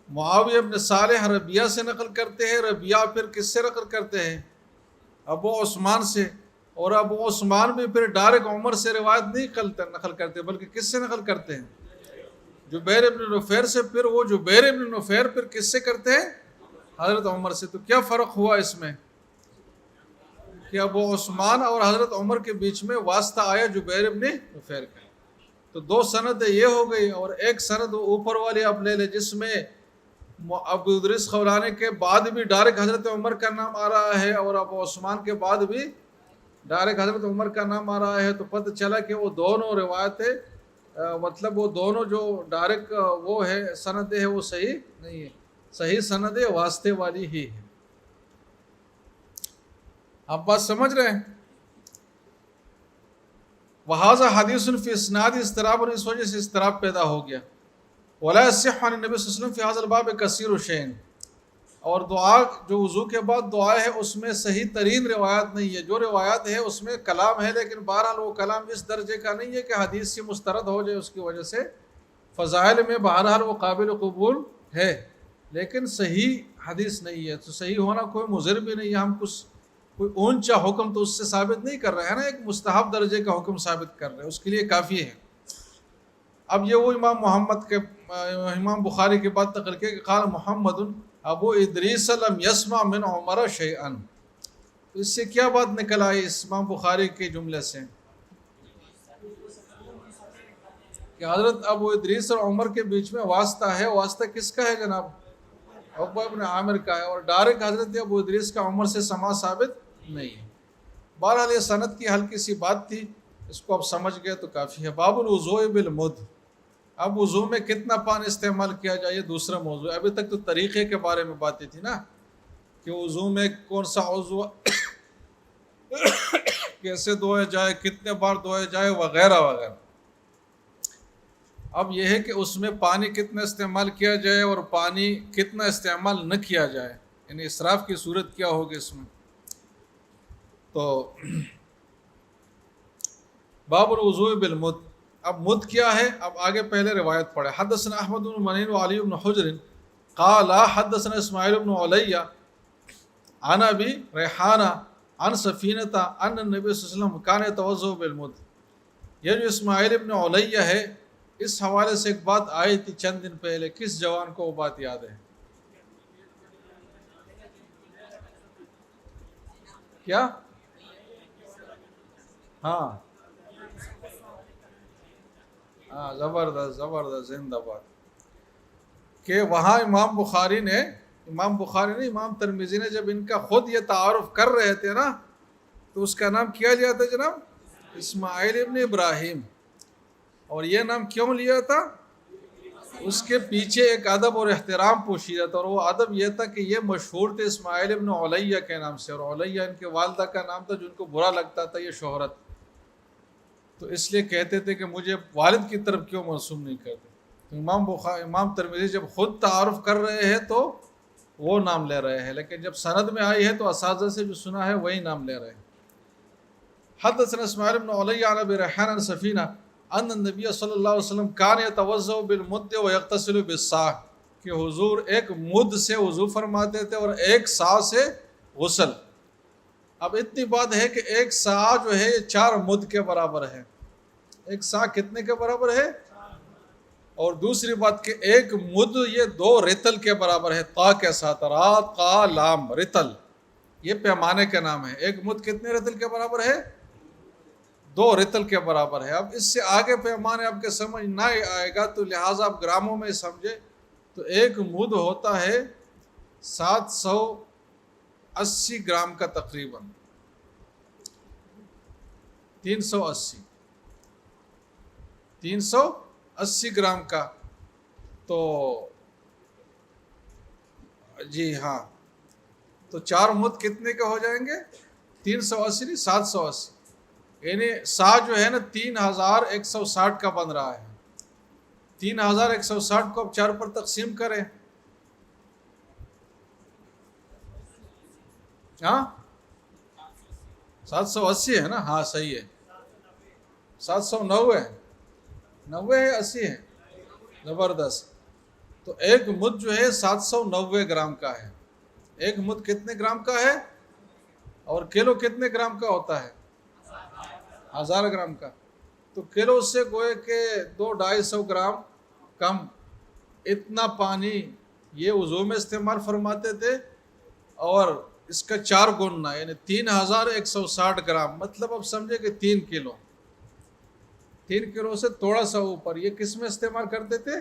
Speaker 3: معاویہ بن صالح ربیعہ سے نقل کرتے ہیں، ربیعہ پھر کس سے نقل کرتے ہیں؟ ابو عثمان سے. اور ابو عثمان بھی پھر ڈائریکٹ عمر سے روایت نہیں نقل کرتے بلکہ کس سے نقل کرتے ہیں؟ جبیر بن نفیر سے. پھر وہ جبیر بن نفیر پھر کس سے کرتے ہیں؟ حضرت عمر سے. تو کیا فرق ہوا اس میں کہ ابو عثمان اور حضرت عمر کے بیچ میں واسطہ آیا جبیر بن نفیر کا. تو دو سند یہ ہو گئی، اور ایک سند اوپر والی آپ لے لے جس میں ابو ادریس خولانی کے بعد بھی ڈائریکٹ حضرت عمر کا نام آ رہا ہے اور ابو عثمان کے بعد بھی ڈائریکٹ حضرت عمر کا نام آ رہا ہے. تو پتہ چلا کہ وہ دونوں روایتیں مطلب وہ دونوں جو ڈائریکٹ وہ ہے سند ہے وہ صحیح نہیں ہے، صحیح سند واسطے والی ہی ہے. آپ بات سمجھ رہے ہیں؟ وہذا حدیث فی اسناد اضطراب، اور اس وجہ سے اضطراب پیدا ہو گیا. ولا یصح عن النبی صلی اللہ علیہ وسلم فی هذا الباب کثیر شیء، اور دعا جو وضو کے بعد دعا ہے اس میں صحیح ترین روایت نہیں ہے. جو روایات ہے اس میں کلام ہے، لیکن بہرحال وہ کلام اس درجے کا نہیں ہے کہ حدیث سے مسترد ہو جائے. اس کی وجہ سے فضائل میں بہرحال وہ قابل قبول ہے، لیکن صحیح حدیث نہیں ہے. تو صحیح ہونا کوئی مضر بھی نہیں ہے. ہم کوئی اونچا حکم تو اس سے ثابت نہیں کر رہے ہیں نا، ایک مستحب درجے کا حکم ثابت کر رہے ہیں، اس کے لیے کافی ہے. اب یہ وہ امام بخاری کی بات نقل کے کہ قال محمد ابو ادریس لم یسمع من عمر شیئا. تو اس سے کیا بات نکل آئی اس امام بخاری کے جملے سے کہ حضرت ابو ادریس اور عمر کے بیچ میں واسطہ ہے. واسطہ کس کا ہے جناب؟ عقبہ بن عامر کا ہے، اور ڈائریکٹ حضرت ابو ادریس کا عمر سے سماع ثابت نہیں ہے. بہرحال یہ سند کی ہلکی سی بات تھی، اس کو اب سمجھ گئے تو کافی ہے. باب الوضوء بالمد. اب وضو میں کتنا پانی استعمال کیا جائے یہ دوسرا موضوع ہے. ابھی تک تو طریقے کے بارے میں باتیں تھی نا کہ وضو میں کون سا عضو کیسے دھویا جائے، کتنے بار دھویا جائے وغیرہ وغیرہ. اب یہ ہے کہ اس میں پانی کتنا استعمال کیا جائے اور پانی کتنا استعمال نہ کیا جائے، یعنی اسراف کی صورت کیا ہوگی اس میں. تو باب الوضوء بالمد. اب مد کیا ہے؟ اب آگے پہلے روایت پڑھے. حدثنا احمد بن منین وعلی بن حجر قال حدثنا اسماعیل بن علیہ عن ابی ریحانہ عن سفینۃ ان النبی صلی اللہ علیہ وسلم کان یتوضأ بالمد. یہ جو اسماعیل بن علیہ ہے اس حوالے سے ایک بات آئی تھی چند دن پہلے. کس جوان کو وہ بات یاد ہے؟ کیا؟ ہاں زبردست زبردست، زندہ باد. کہ وہاں امام بخاری امام ترمذی نے جب ان کا خود یہ تعارف کر رہے تھے نا تو اس کا نام کیا لیا تھا جناب؟ اسماعیل ابن ابراہیم. اور یہ نام کیوں لیا تھا؟ اس کے پیچھے ایک ادب اور احترام پوشیدہ تھا، اور وہ ادب یہ تھا کہ یہ مشہور تھے اسماعیل ابن علیہ کے نام سے، اور علیہ ان کے والدہ کا نام تھا جو ان کو برا لگتا تھا یہ شہرت. تو اس لیے کہتے تھے کہ مجھے والد کی طرف کیوں منسوب نہیں کرتے. تو امام ترمذی جب خود تعارف کر رہے ہیں تو وہ نام لے رہے ہیں، لیکن جب سند میں آئی ہے تو اساتذہ سے جو سنا ہے وہی نام لے رہے ہیں. حدثنا اسماعیل بن علیہ عن ابی ریحانہ عن سفینہ ان النبی صلی اللہ علیہ وسلم کان یتوضأ بالمد ویغتسل بالصاع، کہ حضور ایک مد سے وضو فرماتے تھے اور ایک صاع سے غسل. اب اتنی بات ہے کہ ایک صاع جو ہے یہ 4 مد کے برابر ہے. ایک صاع کتنے کے برابر ہے؟ اور دوسری بات کہ ایک مد یہ 2 رتل کے برابر ہے. تا کے ساتھ را قا لام رتل، یہ پیمانے کا نام ہے. ایک مد کتنے رتل کے برابر ہے؟ 2 رتل کے برابر ہے. اب اس سے آگے پیمانے آپ کے سمجھ نہ آئے گا تو لہٰذا آپ گراموں میں سمجھے تو ایک مد ہوتا ہے 780 گرام کا، تقریباً 380 80 گرام کا، تو جی ہاں، تو 4 مد کتنے کے ہو جائیں گے؟ 380 نہیں 780، یعنی سا جو ہے نا 3160 کا بن رہا ہے۔ 3160 کو اب 4 پر تقسیم کریں، ہاں 780 ہے نا، ہاں صحیح ہے، 790 ہے، 90 ہے 80 ہے، زبردست۔ تو ایک مد جو ہے 790 گرام کا ہے۔ ایک مد کتنے گرام کا ہے؟ اور کلو کتنے گرام کا ہوتا ہے؟ 1000 گرام کا۔ تو کلو سے گوئے کہ 200-250 گرام کم۔ اتنا پانی یہ وضو میں استعمال فرماتے تھے، اور اس کا 4 گنا یعنی 3160 گرام، مطلب اب سمجھے کہ 3 کلو، 3 کلو سے تھوڑا سا اوپر، یہ کس میں استعمال کرتے تھے؟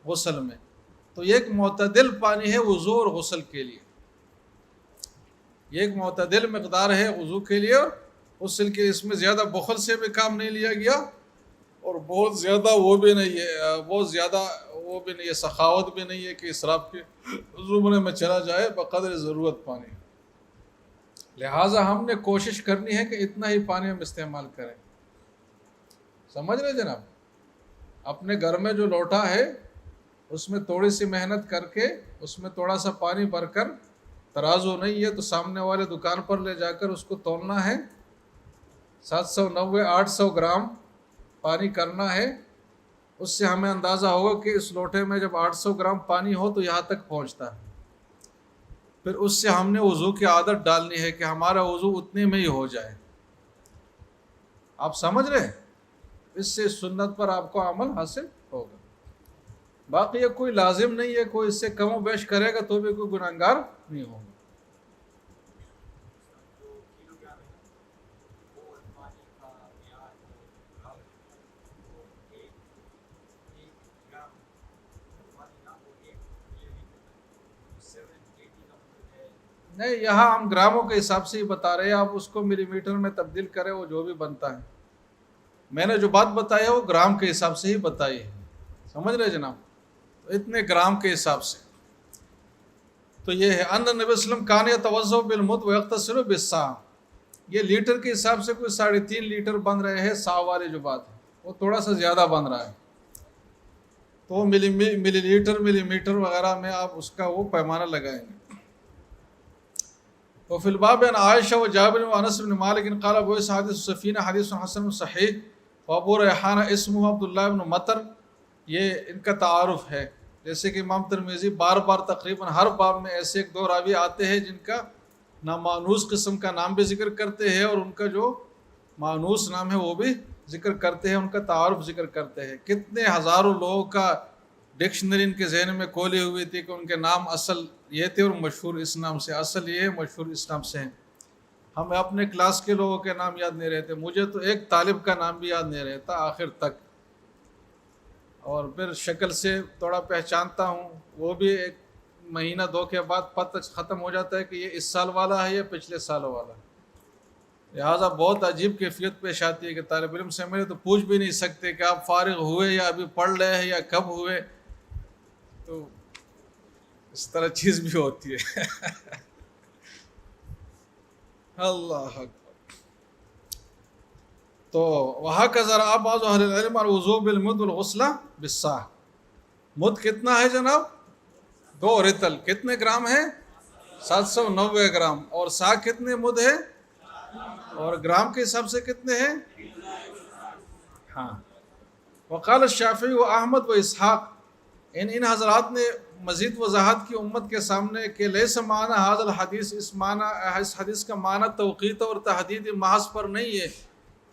Speaker 3: غسل میں۔ تو یہ ایک معتدل پانی ہے وضو اور غسل کے لیے، یہ ایک معتدل مقدار ہے وضو کے لیے اور غسل کے لیے۔ اس میں زیادہ بخل سے بھی کام نہیں لیا گیا، اور بہت زیادہ وہ بھی نہیں ہے، بہت زیادہ وہ بھی نہیں ہے، سخاوت بھی نہیں ہے کہ اسراف کے زمرے میں چلا جائے، بقدر ضرورت پانی۔ لہٰذا ہم نے کوشش کرنی ہے کہ اتنا ہی پانی ہم استعمال کریں، سمجھ رہے جناب؟ اپنے گھر میں جو لوٹا ہے اس میں تھوڑی سی محنت کر کے اس میں تھوڑا سا پانی بھر کر، ترازو نہیں ہے تو سامنے والے دکان پر لے جا کر اس کو تولنا ہے، 790-800 گرام پانی کرنا ہے۔ اس سے ہمیں اندازہ ہوگا کہ اس لوٹے میں جب 800 گرام پانی ہو تو یہاں تک پہنچتا ہے۔ پھر اس سے ہم نے وضو کی عادت ڈالنی ہے کہ ہمارا وضو اتنے میں ہی ہو جائے۔ آپ سمجھ رہے ہیں؟ اس سے سنت پر آپ کو عمل حاصل ہوگا۔ باقی یہ کوئی لازم نہیں ہے، کوئی اس سے کم و بیش کرے گا تو بھی کوئی گناہگار نہیں ہوگا۔ نہیں، یہاں ہم گراموں کے حساب سے ہی بتا رہے ہیں، آپ اس کو ملی میٹر میں تبدیل کریں، وہ جو بھی بنتا ہے۔ میں نے جو بات بتائی ہے وہ گرام کے حساب سے ہی بتائی ہے، سمجھ رہے جناب؟ تو اتنے گرام کے حساب سے تو یہ ہے ان نبی صلی اللہ علیہ وسلم کان یتوضؤ بالمد ویغتسل بالصاع، یہ لیٹر کے حساب سے کوئی 3.5 لیٹر بن رہے ہیں، صاع والی جو بات ہے وہ تھوڑا سا زیادہ بن رہا ہے، تو ملی لیٹر ملی میٹر وغیرہ میں آپ اس کا وہ پیمانہ لگائیں گے۔ وفي الباب عن عائشة وجابر وانس بن مالك قال ابو اسحاق السفینہ حدیث حسن صحیح، وابو ریحانہ اسمہ عبداللہ بن مطر، یہ ان کا تعارف ہے۔ جیسے کہ امام ترمذی بار بار تقریباً ہر باب میں ایسے 1-2 راوی آتے ہیں جن کا نامانوس قسم کا نام بھی ذکر کرتے ہیں، اور ان کا جو مانوس نام ہے وہ بھی ذکر کرتے ہیں، ان کا تعارف ذکر کرتے ہیں۔ کتنے ہزاروں لوگوں کا ڈکشنری ان کے ذہن میں کھولی ہوئی تھی کہ ان کے نام اصل یہ تھے اور مشہور اس نام سے، اصل یہ مشہور اس نام سے ہیں۔ ہمیں اپنے کلاس کے لوگوں کے نام یاد نہیں رہتے، مجھے تو ایک طالب کا نام بھی یاد نہیں رہتا آخر تک، اور پھر شکل سے تھوڑا پہچانتا ہوں، وہ بھی 1 مہینہ 2 کے بعد پتہ ختم ہو جاتا ہے کہ یہ اس سال والا ہے یا پچھلے سال والا ہے۔ لہٰذا بہت عجیب کیفیت پیش آتی ہے کہ طالب علم سے میرے تو پوچھ بھی نہیں سکتے کہ آپ فارغ ہوئے یا ابھی پڑھ رہے ہیں یا کب ہوئے، تو اس طرح چیز بھی ہوتی ہے۔ اللہ اکبر۔ تو وہاں کا ذرا آپ بعض اہل العلم الوضوء بالمد والغسل بالصاع، مد کتنا ہے جناب؟ 2 رطل، کتنے گرام ہے؟ 790 گرام، اور صاع کتنے مد ہے؟ اور گرام کے حساب سے کتنے ہیں؟ ہاں۔ وقال الشافعی و احمد و اسحاق، ان حضرات نے مزید وضاحت کی امت کے سامنے کہ لیس معنی ھذا الحدیث، اس حدیث کا معنی توقیت اور تحدید محض پر نہیں ہے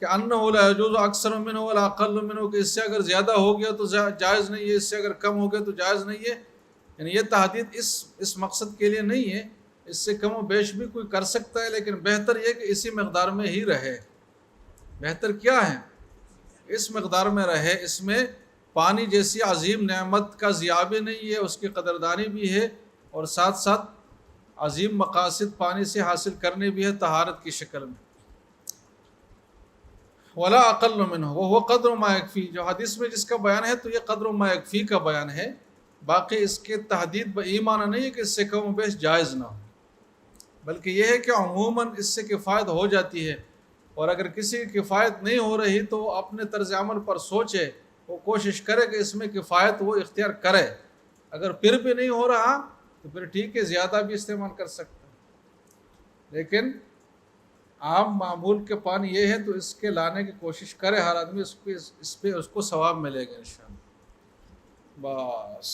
Speaker 3: کہ انہ لا یجوز اکثر منہ ولا اقل منہ، کہ اس سے اگر زیادہ ہو گیا تو جائز نہیں ہے، اس سے اگر کم ہو گیا تو جائز نہیں ہے، یعنی یہ تحدید اس مقصد کے لیے نہیں ہے، اس سے کم و بیش بھی کوئی کر سکتا ہے، لیکن بہتر یہ کہ اسی مقدار میں ہی رہے۔ بہتر کیا ہے؟ اس مقدار میں رہے، اس میں پانی جیسی عظیم نعمت کا ضیاع بھی نہیں ہے، اس کی قدردانی بھی ہے، اور ساتھ ساتھ عظیم مقاصد پانی سے حاصل کرنے بھی ہے طہارت کی شکل میں۔ ولا اقل منہ وہ قدر ما یکفی، جو حدیث میں جس کا بیان ہے تو یہ قدر ما یکفی کا بیان ہے، باقی اس کے تحدید بہ معنی نہیں ہے کہ اس سے کم و بیش جائز نہ ہو، بلکہ یہ ہے کہ عموماً اس سے کفایت ہو جاتی ہے، اور اگر کسی کی کفایت نہیں ہو رہی تو وہ اپنے طرز عمل پر سوچے، وہ کوشش کرے کہ اس میں کفایت وہ اختیار کرے، اگر پھر بھی نہیں ہو رہا تو پھر ٹھیک ہے زیادہ بھی استعمال کر سکتا ہے، لیکن عام معمول کے پانی یہ ہے تو اس کے لانے کی کوشش کرے ہر آدمی، اس پہ اس کو ثواب ملے گا انشاءاللہ۔ بس